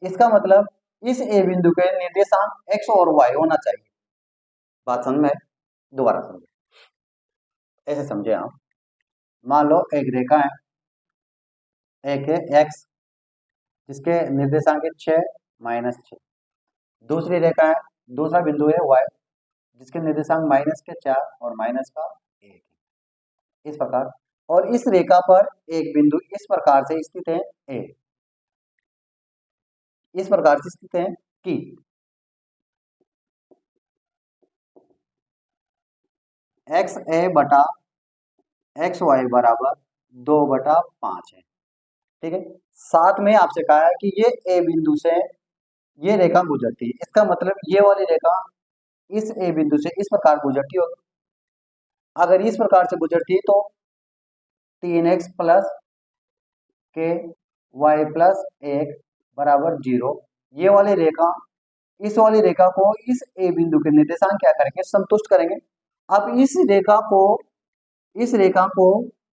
इसका मतलब इस ए बिंदु के निर्देशांक एक्स और वाई होना चाहिए। बात समझ में? दोबारा समझे, ऐसे समझे आप। मान लो एक रेखा है, एक है एक्स जिसके निर्देशांक 6 -6। दूसरी रेखा है, दूसरा बिंदु है वाई जिसके निर्देशांक -4 और -1 इस प्रकार। और इस रेखा पर एक बिंदु इस प्रकार से स्थित है ए, इस प्रकार से स्थित है कि एक्स ए बटा एक्स वाई बराबर 2/5 है। ठीक है। साथ में आपसे कहा है कि ये ए बिंदु से ये रेखा गुजरती है। इसका मतलब ये वाली रेखा इस ए बिंदु से इस प्रकार गुजरती होगी। अगर इस प्रकार से गुजरती है तो 3x प्लस के वाई प्लस 1 बराबर 0, ये वाली रेखा इस वाली रेखा को इस ए बिंदु के निर्देशांक क्या करेंगे, संतुष्ट करेंगे। अब इस रेखा को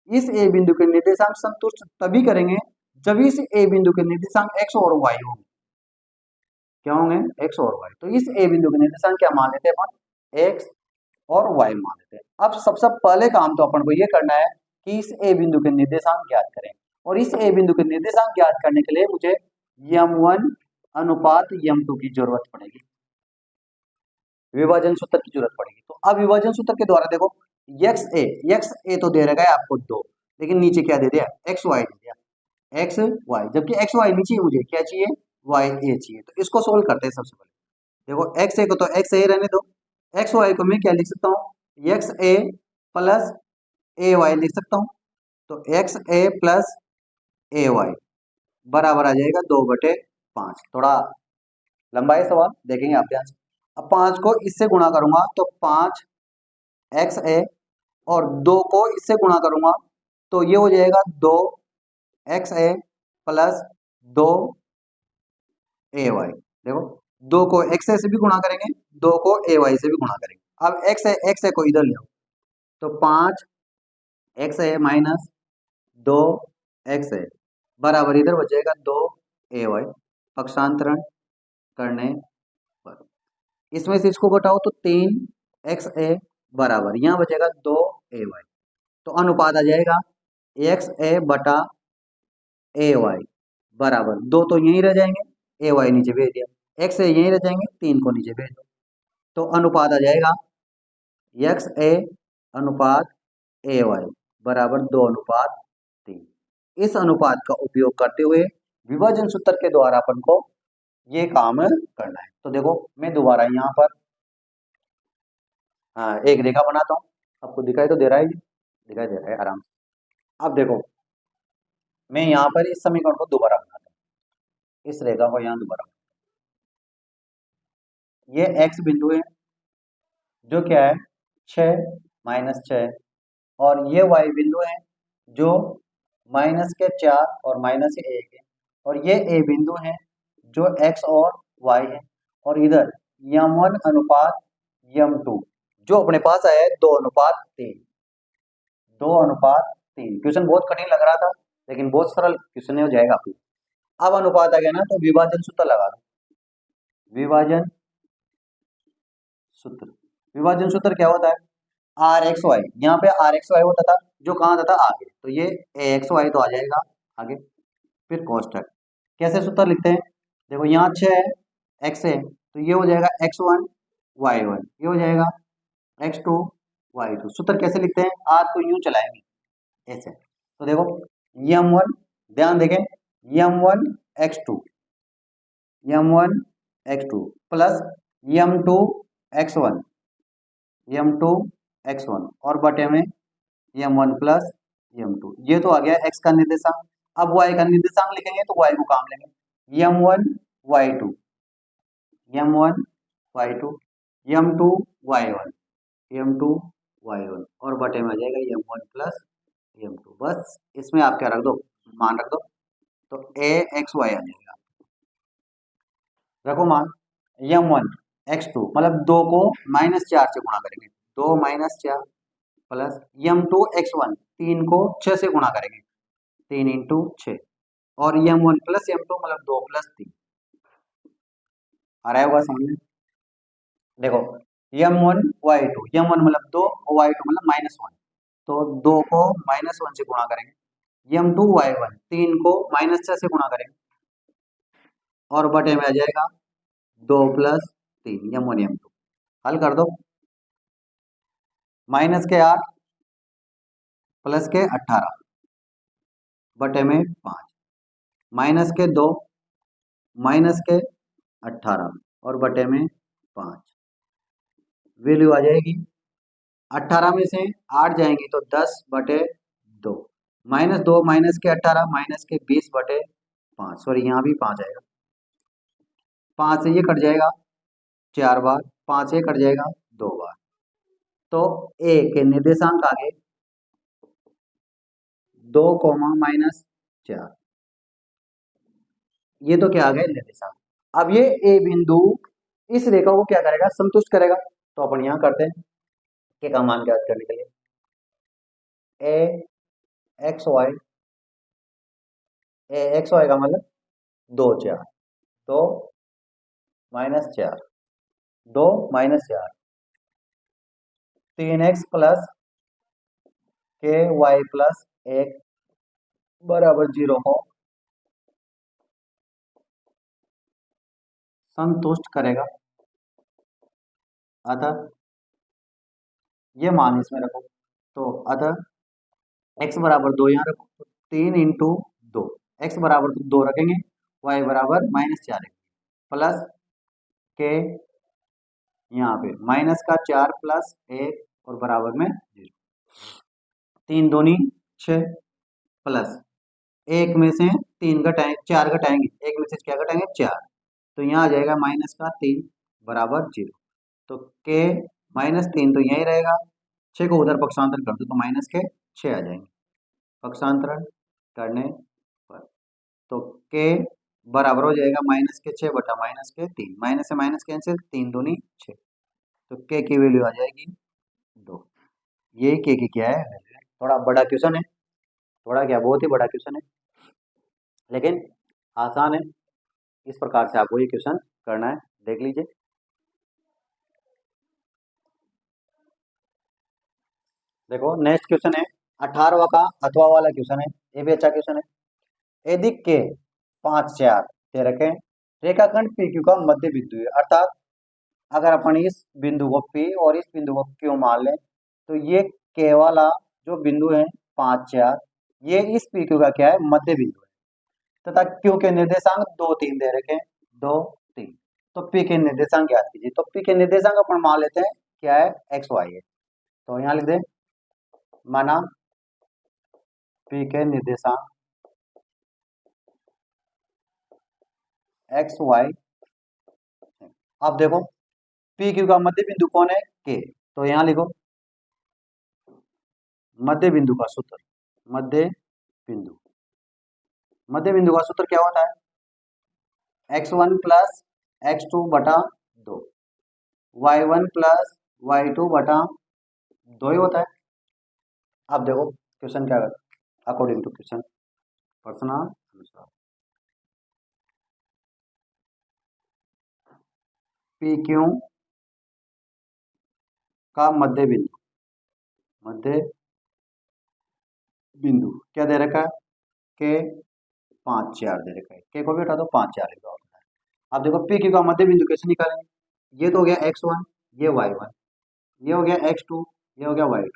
इस ए बिंदु के निर्देशांक संतुष्ट तभी करेंगे जब इस ए बिंदु के निर्देशांक एक्स और वाई होंगे। क्या होंगे? एक्स और वाई। तो इस ए बिंदु के निर्देशांक क्या मान लेते हैं अपन? एक्स और वाई मान लेते हैं। अब सबसे पहले काम तो अपन को ये करना है कि इस ए बिंदु के निर्देशांक ज्ञात करें। और इस ए बिंदु के निर्देशांक ज्ञात करने के लिए मुझे m1 अनुपात m2 की जरूरत पड़ेगी, विभाजन सूत्र की जरूरत पड़ेगी। तो अब विभाजन सूत्र के द्वारा देखो, एक्स ए तो दे रखा है आपको 2, लेकिन नीचे क्या दे दिया? एक्स वाई दे दिया, एक्स वाई। जबकि एक्स वाई नहीं चाहिए, मुझे क्या चाहिए? वाई ए चाहिए। तो इसको सोल्व करते हैं। सबसे पहले देखो, एक्स ए को तो एक्स ए रहने दो, एक्स वाई को मैं क्या लिख सकता हूँ? एक्स ए प्लस ए वाई लिख सकता हूँ। तो एक्स ए प्लस ए वाई बराबर आ जाएगा 2/5। थोड़ा लंबा है सवाल, देखेंगे आप ध्यान से। अब 5 को इससे गुणा करूंगा तो 5 एक्स ए, और 2 को इससे गुणा करूंगा तो ये हो जाएगा 2 एक्स ए प्लस 2 ए वाई। देखो, 2 को एक्स ए से भी गुणा करेंगे, 2 को ए वाई से भी गुणा करेंगे। अब एक्स ए को इधर ले आओ तो 5 एक्स ए माइनस 2 एक्स ए बराबर इधर बचेगा 2 ए वाई। पक्षांतरण करने पर इसमें से इसको घटाओ तो 3 एक्स ए बराबर यहाँ बचेगा 2 ए वाई। तो अनुपात आ जाएगा एक्स ए बटा ए वाई बराबर 2 तो यहीं रह जाएंगे, ए वाई नीचे भेज दिया, एक्स ए यहीं रह जाएंगे, 3 को नीचे भेज दो। तो अनुपात आ जाएगा एक्स ए अनुपात ए वाई बराबर 2:3। इस अनुपात का उपयोग करते हुए विभाजन सूत्र के द्वारा अपन को ये काम करना है। तो देखो, मैं दोबारा यहाँ पर एक रेखा बनाता हूँ। आपको दिखाई तो दे रहा है? दिखाई दे रहा है आराम से। अब देखो, मैं यहाँ पर इस समीकरण को दोबारा बनाता हूँ, इस रेखा को यहाँ दोबारा। ये x बिंदु है जो क्या है 6 -6, और ये y बिंदु है जो -4 और -1 है, और ये a बिंदु है जो x और y है। और इधर m1 अनुपात m2 जो अपने पास आया है 2:3। 2:3 क्वेश्चन बहुत कठिन लग रहा था, लेकिन बहुत सरल क्वेश्चन हो जाएगा आपको। अब अनुपात आ गया ना, तो विभाजन सूत्र लगा दो। विभाजन सूत्र क्या होता है? R X Y. यहाँ पे आर एक्स वाई होता था जो कहाँ था? आगे। तो ये ए एक्स वाई तो आ जाएगा आगे, फिर कोष्टक। कैसे सूत्र लिखते हैं? देखो, यहाँ 6 एक्स है तो ये हो जाएगा x1 y1, ये हो जाएगा x2 y2। सूत्र कैसे लिखते हैं? आर को यूं चलाएंगे ऐसे। तो देखो, m1, ध्यान देखें, m1 x2 plus m2 x1 और बटे में m1 प्लस m2। ये तो आ गया x का निर्देशांक। अब y का निर्देशांक लिखेंगे तो y को काम लेंगे, m1 y2 m2 y1 और बटे में आ जाएगा m1 प्लस m2। बस इसमें आप क्या रख दो? मान रख दो, तो ए एक्स वाई आ जाएगा। रखो मान m1 x2 मतलब 2 को -4 से गुणा करेंगे, 2 - 4 प्लस m2 x1 3 को 6 से गुणा करेंगे, 3 इंटू 6 और m1 प्लस m2 मतलब 2 प्लस 3। आ रहा होगा समझ में? देखो m1 y2 m1 मतलब 2 और y2 मतलब -1, तो 2 को -1 से गुणा करेंगे, m2 y1 3 को -6 से गुणा करेंगे और बटे में आ जाएगा 2 प्लस 3 m1 m2। हल कर दो, माइनस के 8 प्लस के 18 बटे में 5, माइनस के 2 माइनस के 18 और बटे में 5। वैल्यू आ जाएगी 18 में से 8 जाएंगी तो 10 बटे 2, -2 माइनस के 18 माइनस के 20 बटे 5, सॉरी यहाँ भी 5 आएगा, 5 से ये कट जाएगा 4 बार, 5 से कट जाएगा 2 बार, तो ए के निर्देशांक आगे 2 -4, ये तो क्या आ गया निर्देशांक। अब ये ए बिंदु इस रेखा को क्या करेगा, संतुष्ट करेगा, तो अपन यहाँ करते हैं के का मान ज्ञात करने के लिए ए एक्स वाई का मतलब 2 4 2 -4 2 -4 3x प्लस के वाई प्लस 1 बराबर 0 हो संतुष्ट करेगा। अतः ये मान इसमें रखो, तो अतः x बराबर 2 यहाँ रखो, तो 3 इंटू 2, एक्स बराबर 2 रखेंगे, y बराबर -4 रखेंगे, प्लस के यहाँ पे माइनस का 4 प्लस 1 और बराबर में 0, 3 दूनी 6 प्लस 1 में से 3 घटाएंगे 4 घटाएंगे, 1 में से क्या घटाएंगे 4, तो यहाँ आ जाएगा -3 बराबर 0, तो के -3 तो यही रहेगा, 6 को उधर पक्षांतर कर दो तो माइनस के 6 आ जाएंगे पक्षांतरण करने पर, तो के बराबर हो जाएगा -6 बटा -3, माइनस से माइनस कैंसिल, 3 दूनी 6, तो के की वैल्यू आ जाएगी 2। ये के की क्या है, थोड़ा बड़ा क्वेश्चन है, थोड़ा क्या बहुत ही बड़ा क्वेश्चन है, लेकिन आसान है। इस प्रकार से आपको ये क्वेश्चन करना है, देख लीजिए। देखो नेक्स्ट क्वेश्चन है 18वां का अथवा वाला क्वेश्चन है, ये भी अच्छा क्वेश्चन है। यदि के 5 4 दे रखे रेखाखंड पी क्यू का मध्य बिंदु है, अर्थात अगर अपन इस बिंदु को पी और इस बिंदु को क्यू मान लें, तो ये के वाला जो बिंदु है 5 4 ये इस पी क्यू का क्या है, मध्य बिंदु है, तथा क्यू के निर्देशांक 2 3 दे रखे 2 3, तो पी के निर्देशांक याद कीजिए, तो पी के निर्देशांक अपन मान लेते हैं क्या है, एक्स वाई है, तो यहाँ लिख दें माना पी के निर्देशांक एक्स वाई। अब देखो पी क्यू का मध्य बिंदु कौन है, के, तो यहाँ लिखो मध्य बिंदु का सूत्र, मध्य बिंदु, मध्य बिंदु का सूत्र क्या होता है, x1 प्लस x2 बटा 2, y1 प्लस y2 बटा 2 ही होता है। अब देखो क्वेश्चन क्या करता है, अकॉर्डिंग टू क्वेश्चन प्रश्न अनुसार पी क्यू का मध्य बिंदु, मध्य बिंदु क्या दे रखा है, के 5 4 दे रखा है, के को भी हटा दो 5 4 लिखा होता है। अब देखो पी क्यू का मध्य बिंदु कैसे निकालेंगे, ये तो हो गया x1 ये y1, ये हो गया x2 ये हो गया y2,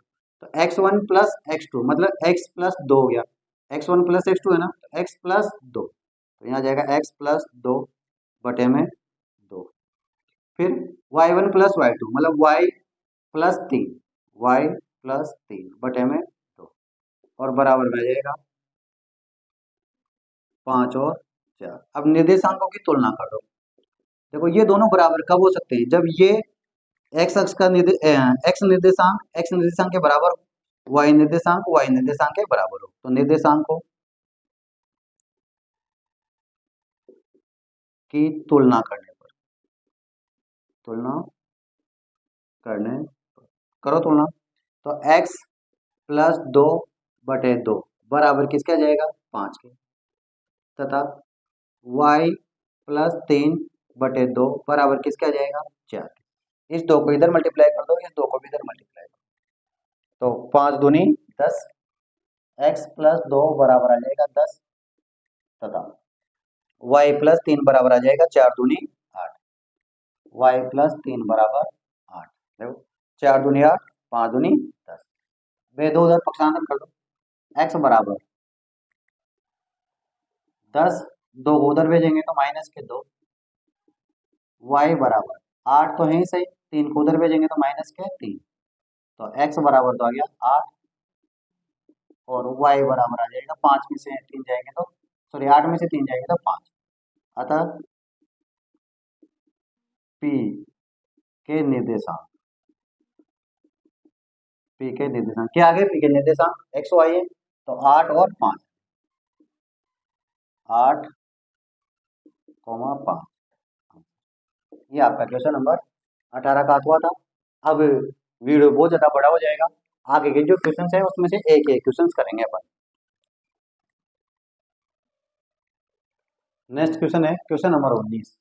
तो x1 प्लस x2 मतलब x प्लस 2 हो गया, x1 प्लस x2 है ना, तो x प्लस 2, तो यहाँ जाएगा x प्लस 2 बटे में 2, फिर y1 प्लस y2 मतलब y प्लस 3, y प्लस 3 बटे में 2 और बराबर में आ जाएगा 5 और 4। अब निर्देशांकों की तुलना कर दो, देखो ये दोनों बराबर कब हो सकते हैं, जब ये एक्स अक्ष का एक्स निर्देशांक के बराबर, वाई निर्देशांक के बराबर हो, तो निर्देशांक को की तुलना करने पर, तुलना करने करो तुलना, तो x प्लस 2/2 बराबर किसके आ जाएगा 5 के, तथा y प्लस 3/2 बराबर किसके आ जाएगा 4 के। इस दो को इधर मल्टीप्लाई कर दो, इस दो को भी इधर मल्टीप्लाई कर दो, तो 5 दूनी 10, x प्लस 2 बराबर आ जाएगा 10, तथा y प्लस 3 बराबर आ जाएगा 4 दूनी 8, y प्लस 3 बराबर 8। देखो 4 दूनी 8, 5 दूनी 10, वे दो उधर पक्षांतर कर दो, x बराबर 10, 2 को उधर भेजेंगे तो -2, y बराबर 8 तो है ही सही, 3 को उधर भेजेंगे तो -3, तो x बराबर तो आ गया 8 और y बराबर आ जाएगा 5 में से 3 जाएंगे तो, सॉरी 8 में से 3 जाएंगे तो 5, अतः p के निर्देशांक, p के निर्देशांक क्या आ गए, p के निर्देशांक x y है, तो 8 और 5, 8, 5, ये आपका क्वेश्चन नंबर 18 का हुआ था। अब वीडियो बहुत ज्यादा बड़ा हो जाएगा, आगे के जो क्वेश्चन है उसमें से एक एक क्वेश्चन करेंगे अपन। नेक्स्ट क्वेश्चन है क्वेश्चन नंबर 19।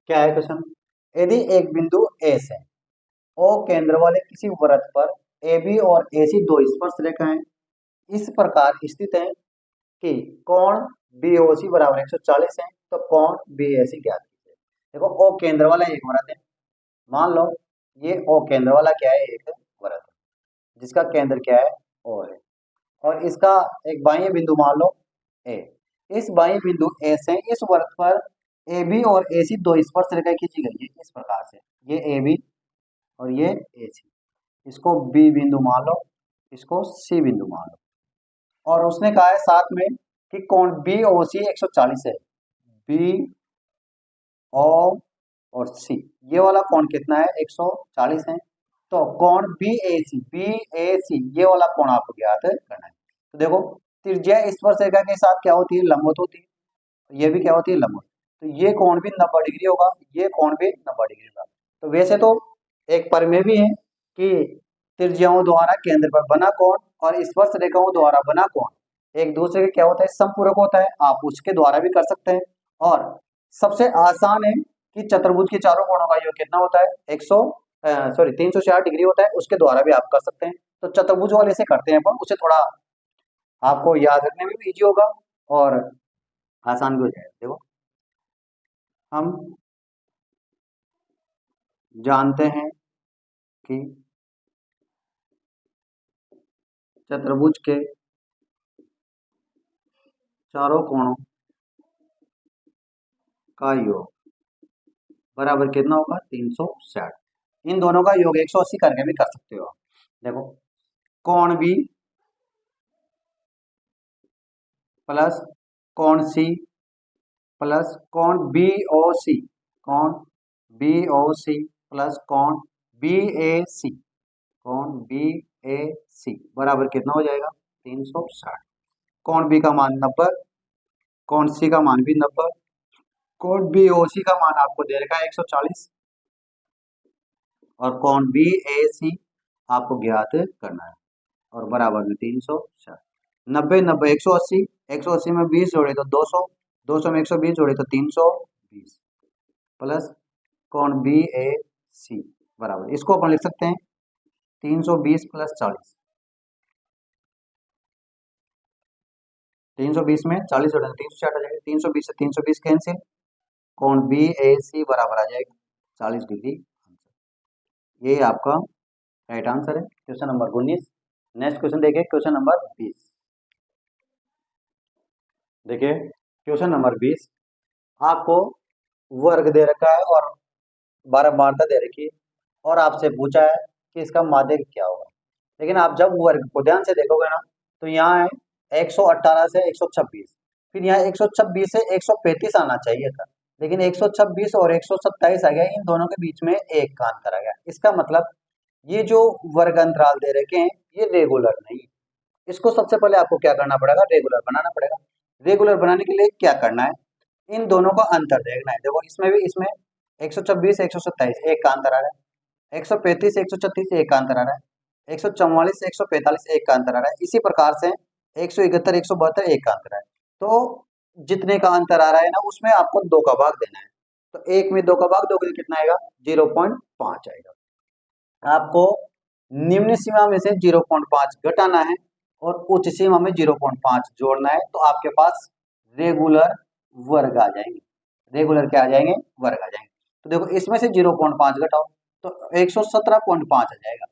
क्या है क्वेश्चन, यदि एक बिंदु एस है ओ केंद्र वाले किसी वृत्त पर ए बी और ए सी दो स्पर्श रेखाएं इस प्रकार स्थित हैं कि कोण बी ओ सी बराबर 140 है, तो कोण बी ए सी ज्ञात कीजिए। देखो ओ केंद्र वाला एक वृत्त है, मान लो ये ओ केंद्र वाला क्या है, एक वृत्त है जिसका केंद्र क्या है ओ है, और इसका एक बाह्य बिंदु मान लो ए, इस बाह्य बिंदु ए से इस वृत्त पर ए बी और ए सी दो स्पर्श रेखाएं खींची गई है इस प्रकार से, ये ए बी और ये ए सी, इसको बी बिंदु मान लो, इसको सी बिंदु मान लो, और उसने कहा है साथ में कि कोण बी ओ सी 140 है, बी ओ और सी ये वाला कोण कितना है 140 है, तो कोण बी ए सी ये वाला कोण आपको ज्ञात करना है। तो देखो त्रिज्या स्पर्श रेखा के साथ क्या होती है, लंबवत होती है, ये भी क्या होती है लंबवत, तो ये कोण भी 90 डिग्री होगा, ये कोण भी 90 डिग्री होगा। तो वैसे तो एक प्रमेय भी है कि त्रिज्याओं द्वारा केंद्र पर बना कोण और स्पर्श रेखाओं द्वारा बना कोण एक दूसरे के क्या होता है समपूरक होता है, आप उसके द्वारा भी कर सकते हैं, और सबसे आसान है कि चतुर्भुज के चारों कोणों का योग कितना होता है 360 डिग्री होता है, उसके द्वारा भी आप कर सकते हैं। तो चतुर्भुज वाले से करते हैं अपन, उसे थोड़ा आपको याद रखने में भी इजी होगा और आसान भी हो जाएगा। देखो हम जानते हैं कि चतुर्भुज के चारों कोणों का योग बराबर कितना होगा 360, इन दोनों का योग 180 करके भी कर सकते हो आप। देखो कोण बी प्लस कोण सी प्लस कोण बी ओ सी, कोण बी ओ सी प्लस कोण बी ए सी, कोण बी ए सी बराबर कितना हो जाएगा 360। कोण बी का मान 90, कोण सी का मान भी 90, कोण बी ओ सी का मान आपको दे रखा है 140, और कोण बी ए सी आपको ज्ञात करना है, और बराबर में 360। 90 90 180, 180 में 20 जोड़े तो 200, 200 में 120 जोड़े तो 320, प्लस कोण बी ए सी बराबर, इसको अपन लिख सकते हैं 320 प्लस 40, 320 में 40 जोड़े तो 360 आ जाएगा, 320 से 320 कैंसिल, कोण बी ए सी बराबर आ जाएगा 40 डिग्री। ये आपका राइट आंसर है क्वेश्चन नंबर 19। नेक्स्ट क्वेश्चन देखिए क्वेश्चन नंबर 20। देखिए क्वेश्चन नंबर 20 आपको वर्ग दे रखा है और बारंबारता दे रखी है, और आपसे पूछा है कि इसका माध्य क्या होगा। लेकिन आप जब वर्ग को ध्यान से देखोगे ना तो यहाँ है 118 से 126, फिर यहाँ 126 से 135 आना चाहिए था, लेकिन 126 और 127 आ गया, इन दोनों के बीच में एक का अंतर आ गया। इसका मतलब ये जो वर्ग अंतराल दे रखे हैं ये रेगुलर नहीं, इसको सबसे पहले आपको क्या करना पड़ेगा रेगुलर बनाना पड़ेगा। रेगुलर बनाने के लिए क्या करना है, इन दोनों का अंतर देखना है। देखो इसमें भी, इसमें 126 127 एक का अंतर आ रहा है, 135 136 एक का अंतर आ रहा है, 144 145 एक का अंतर आ रहा है। इसी प्रकार से 171 172 एक का अंतर है। तो जितने का अंतर आ रहा है ना, उसमें आपको 2 का भाग देना है। तो एक में 2 का भाग दोगे तो कितना आएगा? 0.5 आएगा। आपको निम्न सीमा में से 0.5 घटाना है और उच्च सीमा में 0.5 जोड़ना है, तो आपके पास रेगुलर वर्ग आ जाएंगे। रेगुलर क्या आ जाएंगे? वर्ग आ जाएंगे। तो देखो इसमें से 0.5 घटाओ तो 117.5 आ जाएगा,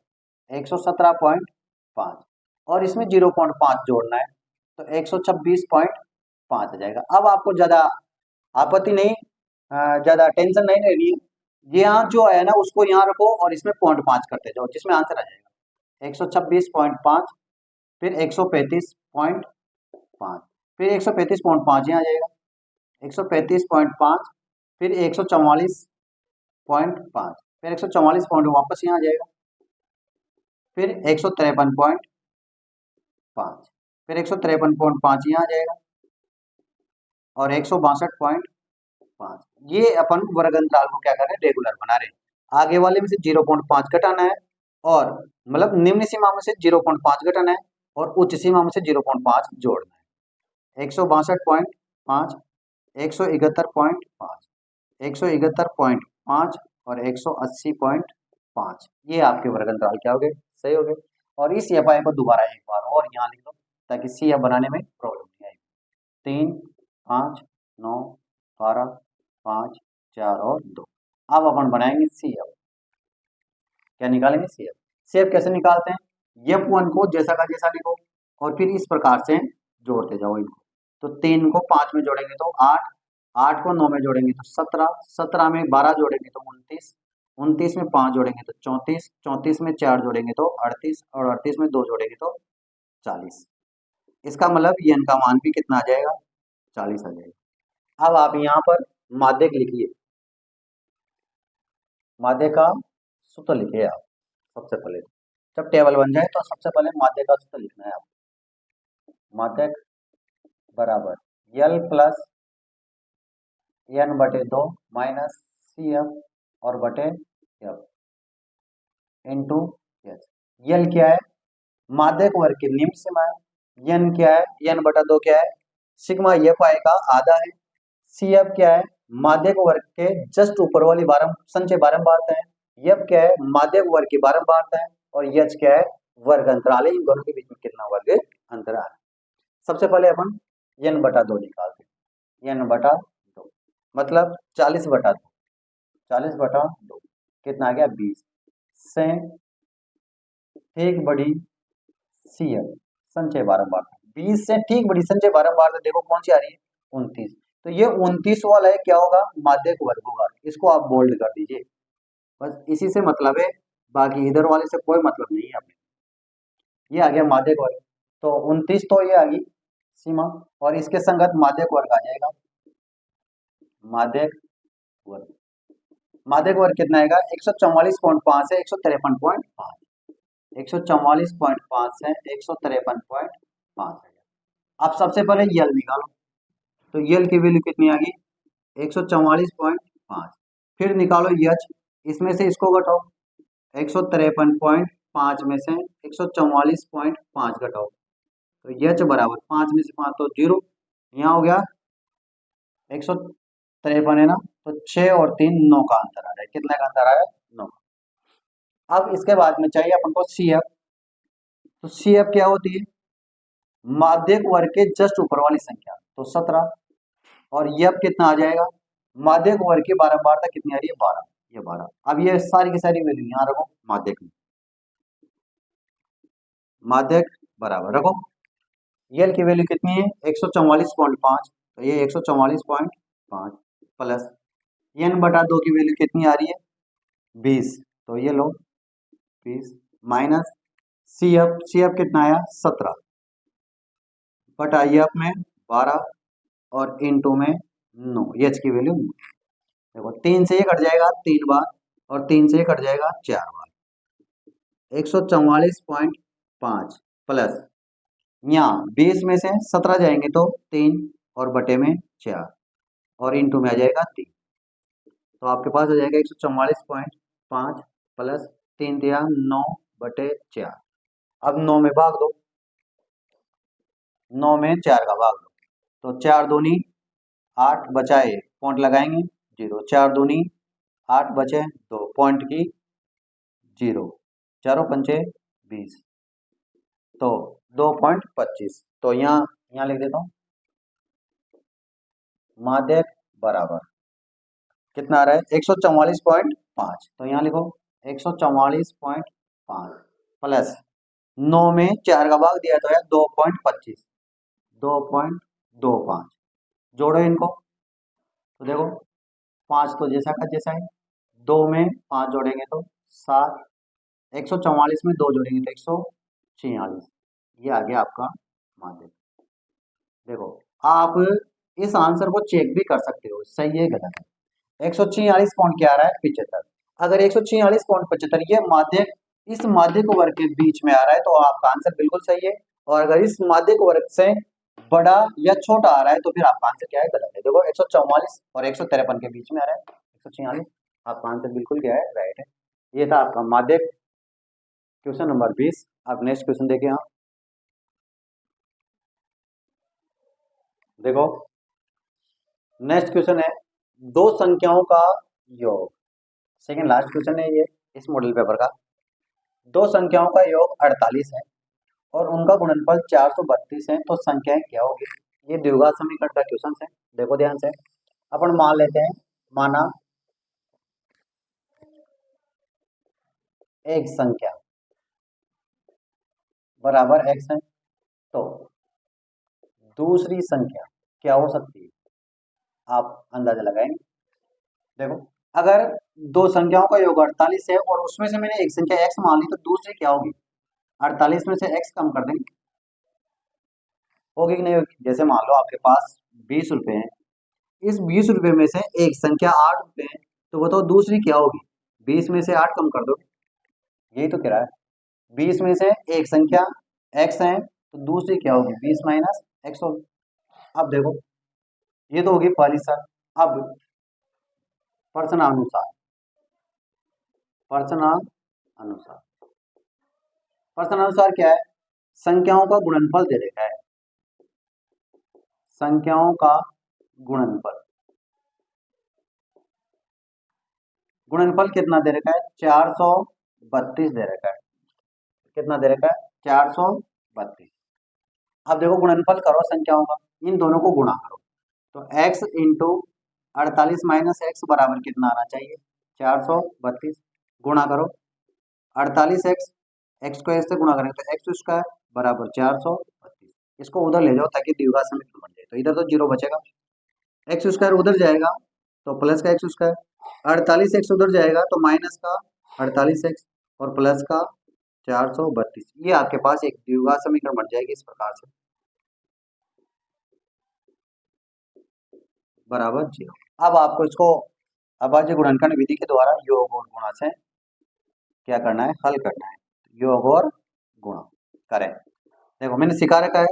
117.5, और इसमें 0.5 जोड़ना है तो 126.5 आ जाएगा। अब आपको ज्यादा आपत्ति नहीं, ज्यादा टेंशन नहीं लेनी है। यहाँ जो है ना उसको यहाँ रखो और इसमें 0.5 करते जाओ, जिसमें आंसर आ जाएगा 126.5, फिर 135.5, फिर 135.5 यहाँ आ जाएगा, 135.5, फिर 144.5, फिर 144 पॉइंट वापस यहाँ आ जाएगा, फिर 153.5, फिर 153.5 यहाँ आ जाएगा, और 162.5। ये अपन वर्ग अंतराल को क्या कर रहे हैं? रेगुलर बना रहे हैं। आगे वाले में से 0.5 घटाना है, और मतलब निम्न सीमा में से 0.5 घटाना है और उच्च सीमा में से 0.5 जोड़ना है। 162.5, 171.5, 171.5 और 180.5, ये आपके वर्ग अंतराल क्या हो गए? सही हो गए। और इस एफआई को दोबारा एक बार और यहाँ लिख लो ताकि सी एफ बनाने में प्रॉब्लम नहीं आएगी। 3 5 9 12 5 4 और 2। अब अपन बनाएंगे सी एफ। क्या निकालेंगे? C F. सी एफ कैसे निकालते हैं? F1 को जैसा का जैसा लिखो और फिर इस प्रकार से जोड़ते जाओ इनको। तो 3 को 5 में जोड़ेंगे तो 8, 8 को 9 में जोड़ेंगे तो 17, 17 में 12 जोड़ेंगे तो 29, 29 में 5 जोड़ेंगे तो 34, 34 में 4 जोड़ेंगे तो 38, और 38 में 2 जोड़ेंगे तो 40। इसका मतलब n का मान भी कितना आ जाएगा? 40 आ जाएगा। अब आप यहाँ पर माध्यक लिखिए, माध्यक का सूत्र लिखिए आप। सबसे पहले जब टेबल बन जाए तो सबसे पहले माध्यक का सूत्र लिखना है आपको। माध्यक बराबर L plus n/2 minus CF और बटे F इंटू एच। L क्या है? माध्यक वर्ग की निम्न सीमा है। n क्या है? n/2 क्या है? सिग्मा F I का आधा है। CF क्या है? माध्यक वर्ग के जस्ट ऊपर वाली संचय बारंबारता है। F क्या है? माध्यक वर्ग की बारंबारता है। और H क्या है? वर्ग अंतराल है। इन दोनों के बीच में कितना वर्ग अंतराल है? सबसे पहले अपन n/2 निकालते हैं। n/2 मतलब 40/2, 40/2 कितना आ गया? 20 से ठीक बड़ी CF संचय बारंबारता, 20 से ठीक बड़ी संचय बारंबारता देखो कौन सी आ रही है? 29। तो ये 29 वाला है, क्या होगा? माध्यक वर्ग होगा। इसको आप बोल्ड कर दीजिए, बस इसी से मतलब है, बाकी इधर वाले से कोई मतलब नहीं है अपने। ये आ गया माध्यक वर्ग। तो 29 तो ये आ गई सीमा, और इसके संगत माध्यक वर्ग आ जाएगा। माध्यक वर्ग, माध्यक वर्ग कितना आएगा? 144.5 से 153.5, 144.5 से 153.5 है। अब सबसे पहले यल निकालो, तो यल की वैल्यू कितनी आ गई? 144.5। फिर निकालो यच, इसमें से इसको घटाओ, 153.5 में से 144.5 घटाओ, तो यच बराबर 5 में से 5 तो 0, यहाँ हो गया 153 है ना, तो 6 और 3 9 का अंतर आ रहा है। कितना का अंतर आ रहा है? 9। अब इसके बाद में चाहिए अपन को सी एफ। तो सी एफ क्या होती है? माध्यक वर्ग के जस्ट ऊपर वाली संख्या, तो 17, और एफ कितना आ जाएगा? माध्यक वर्ग की बारंबारता कितनी आ रही है? 12, ये 12। अब ये सारी की सारी वैल्यू यहाँ रखो माध्यक में, माध्यक बराबर रखो, यल की वैल्यू कितनी है? 144.5, तो ये 144.5 प्लस n/2 की वैल्यू कितनी आ रही है? 20, तो ये लो 20 माइनस CF कितना आया? 17 बटा एफ में 12 और इंटू में 9, एच की वैल्यू 9। देखो 3 से ये कट जाएगा 3 बार, और 3 से ये कट जाएगा 4 बार। 144.5 प्लस यहाँ 20 में से 17 जाएंगे तो 3 और बटे में 4, और इंटू में आ जाएगा 3, तो आपके पास आ जाएगा 144.5 प्लस 3 दिया 9/4। अब 9 में भाग दो, 9 में 4 का भाग दो, तो 4 दूनी 8 बचाए, पॉइंट लगाएंगे 0, 4 दूनी 8 बचे 2, पॉइंट की 0, 4 पंचे 20, तो 2.25। तो यहाँ लिख देता हूँ माध्यक बराबर कितना आ रहा है 144.5, तो यहाँ लिखो 144.5 प्लस 9 में 4 का भाग दिया तो है 2.25, 2.25 जोड़ो इनको, तो देखो 5 तो जैसा का जैसा है, 2 में 5 जोड़ेंगे तो 7, 144 में 2 जोड़ेंगे तो 146, ये आ गया आपका माध्यक। देखो आप इस आंसर को चेक भी कर सकते हो सही है गलत है। 146 पॉइंट क्या आ रहा है 75, अगर 146.75 ये माध्यक इस माध्यक वर्ग के बीच में आ रहा है तो आपका आंसर बिल्कुल सही है, और अगर इस माध्यक वर्ग से बड़ा या छोटा आ रहा है तो फिर आपका आंसर क्या है गलत है। देखो 144 और 153 के बीच में आ रहा है 146, आपका आंसर बिल्कुल क्या है राइट है। ये था आपका माध्यक क्वेश्चन नंबर 20। आप नेक्स्ट क्वेश्चन देखिए। यहाँ देखो नेक्स्ट क्वेश्चन है दो संख्याओं का योग, सेकेंड लास्ट क्वेश्चन है ये इस मॉडल पेपर का। दो संख्याओं का योग 48 है और उनका गुणनफल 432 है, तो संख्याएं क्या होगी। ये द्विघात समीकरण का क्वेश्चन है। देखो ध्यान से, अपन मान लेते हैं, माना एक संख्या बराबर x है, तो दूसरी संख्या क्या हो सकती है आप अंदाजा लगाएंगे। देखो अगर दो संख्याओं का योग 48 है और उसमें से मैंने एक संख्या x मान ली, तो दूसरी क्या होगी 48 में से x कम कर देंगे, होगी कि नहीं होगी। जैसे मान लो आपके पास 20 रुपए हैं, इस 20 रुपए में से एक संख्या 8 रुपए है, तो बताओ दूसरी क्या होगी। 20 में से 8 कम कर दो, यही तो कह रहा है। 20 में से एक संख्या x है तो दूसरी क्या होगी 20 माइनस x होगी। अब देखो ये तो होगी पहली शर्त। अब प्रश्नानुसार प्रश्नानुसार क्या है, संख्याओं का गुणनफल दे रखा है, संख्याओं का गुणनफल कितना दे रखा है 432 दे रखा है। कितना दे रखा है 432। अब देखो गुणनफल करो संख्याओं का, इन दोनों को गुणा करो, तो x इंटू 48 माइनस एक्स बराबर कितना आना चाहिए 432। गुणा करो 48x, x को x से गुणा करेंगे तो x स्क्वायर बराबर 432। इसको उधर ले जाओ ताकि द्विघात समीकरण बन जाए, तो इधर तो जीरो बचेगा, x स्क्वायर उधर जाएगा तो प्लस का x स्क्वायर, 48x उधर जाएगा तो माइनस का 48x और प्लस का 432। ये आपके पास एक द्विघात समीकरण बन जाएगी इस प्रकार से, बराबर 0। अब आपको इसको अभाज्य गुणनखंड विधि के द्वारा योग और गुणा से क्या करना है, हल करना है। योग और गुणा करें। देखो मैंने सिखा रखा है,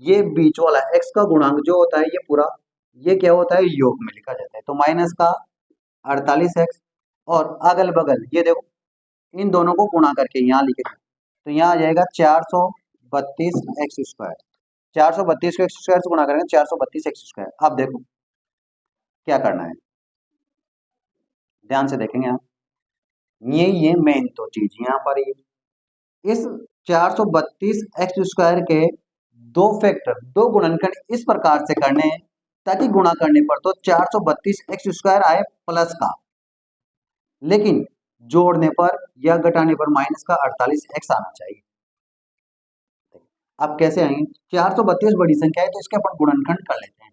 ये बीच वाला x का गुणांक जो होता है ये पूरा, ये क्या होता है योग में लिखा जाता है, तो माइनस का 48x और अगल बगल ये देखो इन दोनों को गुणा करके यहाँ लिखेंगे, तो यहाँ आ जाएगा 432x स्क्वायर। 432 को x स्क्वायर से गुणा करेंगे 432x स्क्वायर। अब देखो क्या करना है, ध्यान से देखेंगे आप, ये मेन तो चीज यहाँ पर ये इस 432x स्क्वायर के दो फैक्टर, दो गुणनखंड इस प्रकार से करने हैं ताकि गुणा करने पर तो 432x स्क्वायर आए प्लस का, लेकिन जोड़ने पर या घटाने पर माइनस का 48x आना चाहिए। अब कैसे आएंगे, 432 बड़ी संख्या है तो इसके अपन गुणनखंड कर लेते हैं।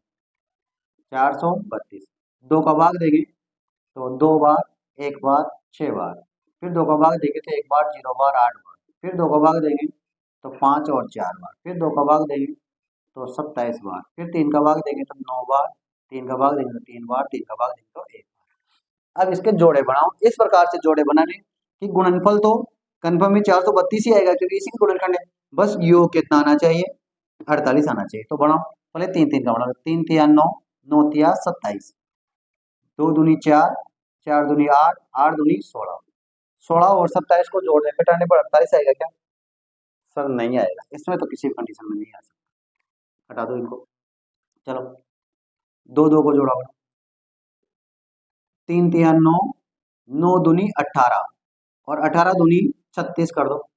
432 दो का भाग देंगे तो 2 बार, 1 बार 6 बार, फिर 2 का भाग देंगे तो 1 बार 0 बार 8 बार, फिर 2 का भाग देंगे तो 5 और 4 बार, फिर 2 का भाग देंगे तो 27 बार, फिर 3 का भाग देंगे तो 9 बार, 3 का भाग देंगे तो 3 बार, 3 का भाग देंगे तो 1 बार। अब इसके जोड़े बनाओ, इस प्रकार से जोड़े बनाने कि गुणनफल तो कन्फर्म ही 432 ही आएगा क्योंकि इसी का गुणनखंड है, बस योग कितना आना चाहिए 48 आना चाहिए। तो बनाओ पहले 3 3 का बनाओ, 3 3 9, 9 3 27, 2 दूनी 4, 4 दूनी 8, 8 दूनी 16, 16 और 27 को जोड़ने घटाने पर 48 आएगा क्या? सर नहीं आएगा, इसमें तो किसी कंडीशन में नहीं आ सकता, हटा दो इनको। चलो 2 2 को जोड़ा, 3 3 9, 9 दूनी 18 और 18 दूनी 36 कर दो,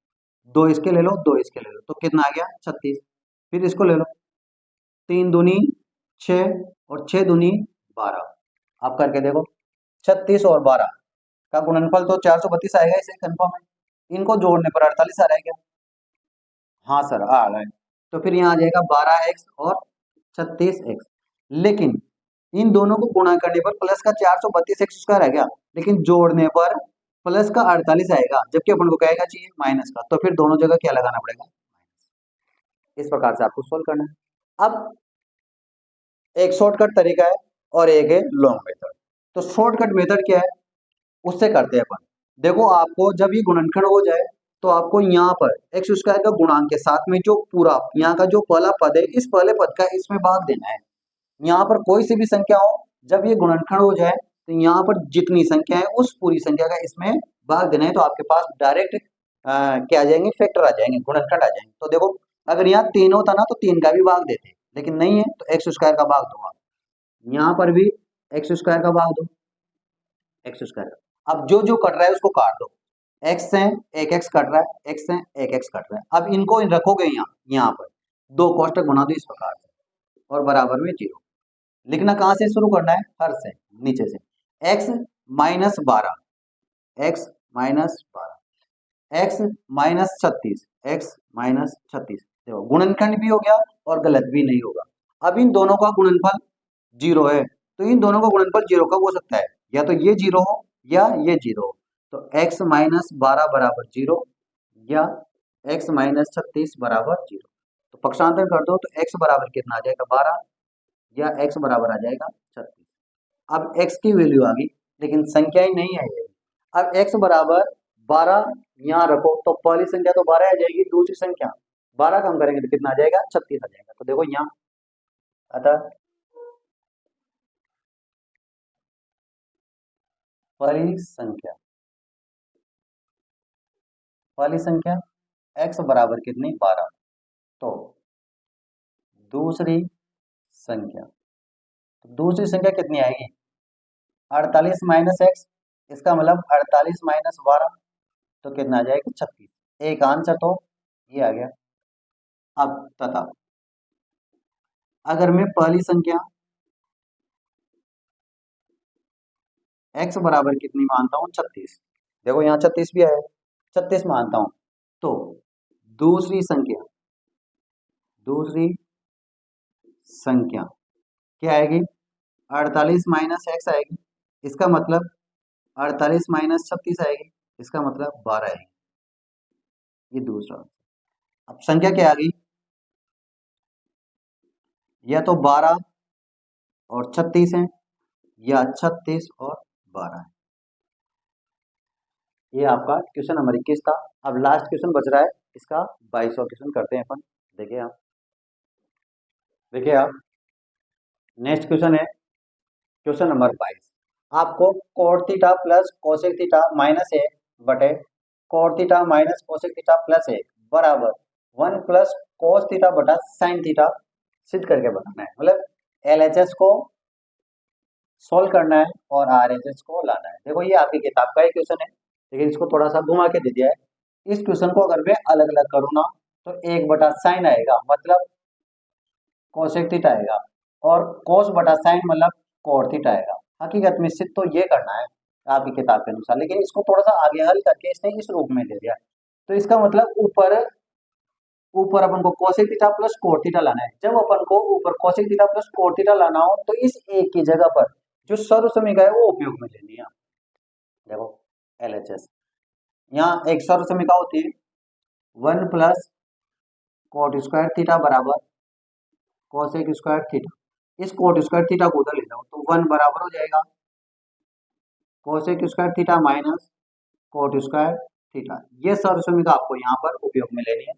2 इसके ले लो, 2 इसके ले लो, तो कितना आ गया? 36। फिर इसको ले लो, 3 दूनी 6 और 6 दूनी 12, आप करके देखो, 36 और 12 का गुणनफल तो 432 आएगा, इसे कंफर्म है। इनको जोड़ने पर 48 आ रहा है क्या? हाँ सर आ रहा है। तो फिर यहाँ आ जाएगा 12x और 36x, लेकिन इन दोनों को गुणा करने पर प्लस का 432x स्क्वायर है क्या, लेकिन जोड़ने पर प्लस का 48 आएगा, जबकि अपन को कहेगा चाहिए माइनस का, तो फिर दोनों जगह क्या लगाना पड़ेगा? इस प्रकार से आपको सोल्व करना है। अब एक शॉर्टकट तरीका है और एक है लॉन्ग मेथड। तो शॉर्टकट मेथड क्या है, उससे करते हैं अपन। देखो आपको जब ये गुणनखंड हो जाए तो आपको यहाँ पर एक्स स्क्वायर का गुणांक के साथ में जो पूरा यहाँ का जो पहला पद है, इस पहले पद का इसमें भाग देना है। यहाँ पर कोई सी भी संख्या हो, जब ये गुणनखंड हो जाए तो यहाँ पर जितनी संख्या है उस पूरी संख्या का इसमें भाग देना है, तो आपके पास डायरेक्ट क्या आ जाएंगे? फैक्टर आ जाएंगे, गुणनखंड आ जाएंगे। तो देखो अगर यहाँ 3 होता ना तो 3 का भी भाग देते, लेकिन नहीं है तो एक्स स्क्वायर का भाग दो आप, यहाँ पर भी एक्स स्क्वायर का भाग दो, एक्स स्क्वायर। अब जो जो कट रहा है उसको काट दो, एक्स से एक एक्स कट रहा है, एक्स से एक एक्स कट रहा है। अब इनको रखोगे यहाँ पर दो कोष्टक बना दो इस प्रकार से, और बराबर में 0। लिखना कहाँ से शुरू करना है? हर से, नीचे से। x minus 12, x minus 12, x minus 36, x minus 36। देखो गुणनखंड भी हो गया और गलत भी नहीं होगा। अब इन दोनों का गुणनफल 0 है, तो इन दोनों का गुणनफल 0 कब हो सकता है? या तो ये 0 हो या ये 0 हो। तो x माइनस 12 बराबर 0 या x माइनस 36 बराबर 0। तो पक्षांतर कर दो तो x बराबर कितना आ जाएगा? 12 या x बराबर आ जाएगा 36। अब x की वैल्यू आ गई, लेकिन संख्या ही नहीं आएगी। अब x बराबर 12 यहाँ रखो तो पहली संख्या तो 12 आ जाएगी, दूसरी संख्या 12 कम करेंगे तो कितना आ जाएगा? 36 आ जाएगा। तो देखो यहाँ अतः पहली संख्या x बराबर कितनी? 12। तो दूसरी संख्या, तो दूसरी संख्या कितनी आएगी? 48 माइनस एक्स, इसका मतलब 48 माइनस 12, तो कितना आ जाएगा? 36। एक आंसर तो ये आ गया। अब तथा अगर मैं पहली संख्या x बराबर कितनी मानता हूँ? 36। देखो यहाँ 36 भी आया, 36 मानता हूँ, तो दूसरी संख्या क्या आएगी? 48 माइनस एक्स आएगी, इसका मतलब 48 माइनस 36 आएगी, इसका मतलब 12 आएगी। ये दूसरा। अब संख्या क्या आ गई? या तो 12 और 36 है, या 36 और 12 है। ये आपका क्वेश्चन नंबर 21 था। अब लास्ट क्वेश्चन बच रहा है, इसका 22वां क्वेश्चन करते हैं अपन। देखिए आप नेक्स्ट क्वेश्चन है क्वेश्चन नंबर 22। आपको cot theta plus cosec theta minus 1 बटे cot theta minus cosec theta plus 1 बराबर 1 प्लस कोस थीटा बटा साइन थीटा सिद्ध करके बनाना है। मतलब LHS को सोल्व करना है और RHS को लाना है। देखो ये आपकी किताब का ही क्वेश्चन है, लेकिन इसको थोड़ा सा घुमा के दे दिया है। इस क्वेश्चन को अगर मैं अलग अलग करूँ ना तो 1 बटा साइन आएगा, मतलब कोसेक थीटा आएगा, और कोस बटा साइन मतलब कोट थीटा आएगा। हकीकत में सिर्फ तो ये करना है आपकी किताब के अनुसार, लेकिन इसको थोड़ा सा आगे हल करके इसने इस रूप में दे दिया। तो इसका मतलब ऊपर ऊपर अपन को cosec theta plus cot theta लाना है। जब अपन को ऊपर cosec theta plus cot theta लाना हो तो इस एक की जगह पर जो सर्वसमीका है वो उपयोग में लेनी है। देखो LHS, यहाँ एक सर्वसमीका होती है 1 प्लस कोट स्क्वायर थीटा बराबर कोसेक स्क्वायर थीटा। इस कोट स्क्वायर थीटा को उधर ले जाओ तो 1 बराबर हो जाएगा cosec square theta minus cot square theta. ये सर्वसमीका आपको यहाँ पर उपयोग में लेनी है।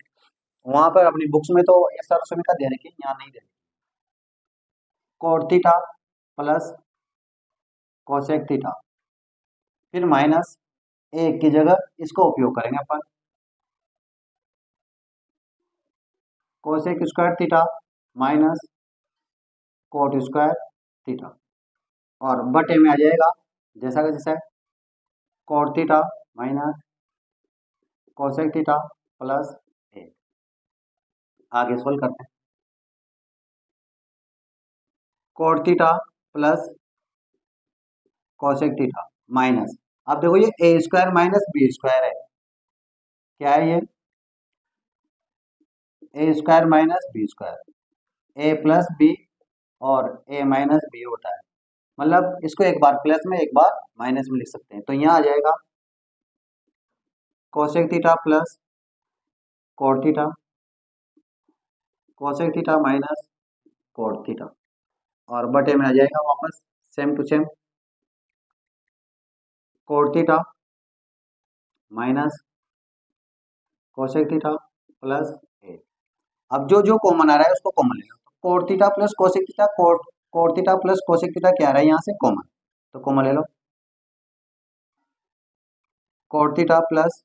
वहां पर अपनी बुक्स में तो ये सर्वसमीका दे रखी है, यहाँ नहीं दे रखी। Cot theta plus cosec theta, फिर माइनस 1 की जगह इसको उपयोग करेंगे अपन, cosec square theta minus cot square theta, और बटे में आ जाएगा जैसा का जैसा है, cot theta minus cosec theta plus 1। आगे सोल्व करते हैं, cot theta plus cosec theta minus, अब देखो ये A square minus B square है, क्या है ये, A square minus B square, A plus B और ए माइनस बी होता है, मतलब इसको एक बार प्लस में एक बार माइनस में लिख सकते हैं। तो यहाँ आ जाएगा cosec theta plus cot theta, cosec theta minus cot theta, और बटे में आ जाएगा वापस same to same, cot theta minus cosec theta plus 1। अब जो जो कॉमन आ रहा है उसको कॉमन ले लो, cot theta plus cosec theta, cot theta plus cosec theta क्या आ रहा है यहाँ से कॉमन, तो कॉमन ले लो, cot theta plus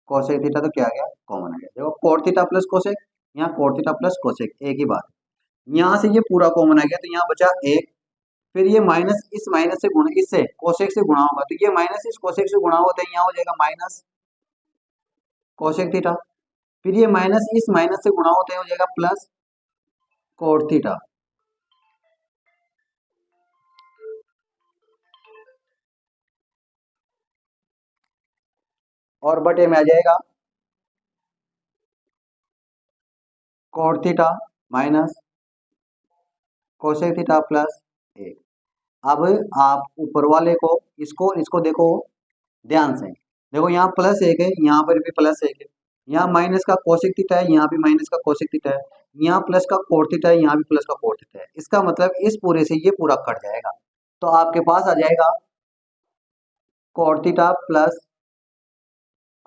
cosec theta तो क्या आ गया कॉमन आ गया, देखो कोट थीटा प्लस कोसेक, यहाँ कोट थीटा प्लस कोसेक एक ही बात, यहाँ से ये पूरा कॉमन आ गया तो यहाँ बचा 1, फिर ये माइनस इस माइनस से गुणा, इससे कोसेक से गुणा होगा तो ये माइनस इस कोसेक से गुणा होता है, यहाँ हो जाएगा माइनस कोसेक थीटा, फिर ये माइनस इस माइनस से गुणा होते हैं हो जाएगा प्लस कोट थीटा, और बटे में आ जाएगा coat theta minus cosec theta plus 1। अब आप ऊपर वाले को इसको देखो ध्यान से, देखो यहाँ प्लस 1 है, यहाँ पर भी प्लस 1 है, यहाँ माइनस का कोसेक थीटा है, यहाँ भी माइनस का कोसेक थीटा है, यहाँ प्लस का कोट थीटा है, यहाँ भी प्लस का कोट थीटा है, इसका मतलब इस पूरे से ये पूरा कट जाएगा, तो आपके पास आ जाएगा coat theta plus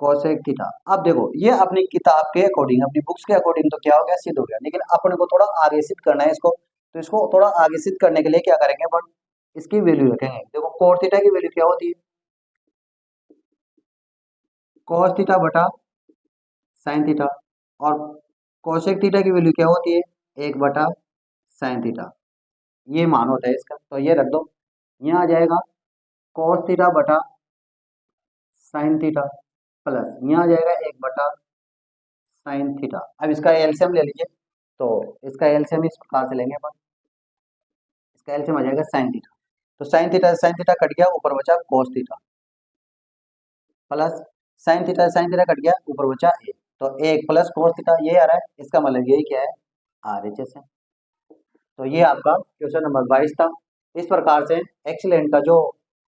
cosec theta. अब देखो ये अपनी किताब के अकॉर्डिंग, अपनी बुक्स के अकॉर्डिंग तो क्या हो गया सिद्ध हो गया, लेकिन अपने को थोड़ा आगे सिद्ध करना है इसको, तो इसको थोड़ा आगे सिद्ध करने के लिए क्या करेंगे अपन, इसकी वैल्यू रखेंगे। देखो कोट थीटा की वैल्यू क्या होती है, कोस थीटा बटा साइन थीटा, और कोसेक थीटा की वैल्यू क्या होती है 1 बटा साइन थीटा, ये मान होता है इसका, तो ये रख दो, यहाँ आ जाएगा कोस थीटा बटा साइन थीटा प्लस यहाँ आ जाएगा 1 बटा साइन थीटा। अब इसका एलसीएम ले लीजिए, तो इसका एलसीएम इस प्रकार से लेंगे अपन, इसका एलसीएम आ जाएगा साइन थीटा, तो साइन थीटा कट गया, ऊपर बचा cos theta plus sine theta cut गया, ऊपर बचा 1, तो 1 प्लस कोस थीटा ये आ रहा है, इसका मतलब यही क्या है आरएचएस है। तो ये आपका क्वेश्चन नंबर 22 था। इस प्रकार से एक्सीलेंट का जो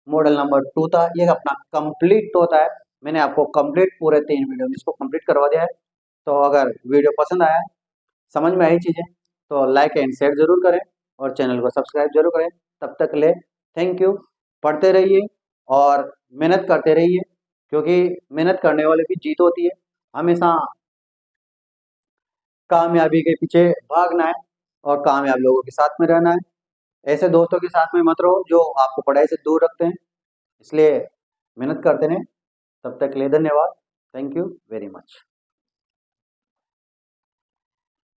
मॉडल नंबर 2 था ये अपना कंप्लीट होता है। मैंने आपको कंप्लीट पूरे 3 वीडियो में इसको कंप्लीट करवा दिया है। तो अगर वीडियो पसंद आया, समझ में आई चीज़ें, तो लाइक एंड शेयर जरूर करें और चैनल को सब्सक्राइब जरूर करें। तब तक ले थैंक यू। पढ़ते रहिए और मेहनत करते रहिए, क्योंकि मेहनत करने वाले की जीत होती है। हमेशा कामयाबी के पीछे भागना है और कामयाब लोगों के साथ में रहना है। ऐसे दोस्तों के साथ में मत रहो जो आपको पढ़ाई से दूर रखते हैं। इसलिए मेहनत करते रहें। तब तक के लिए धन्यवाद। Thank you very much.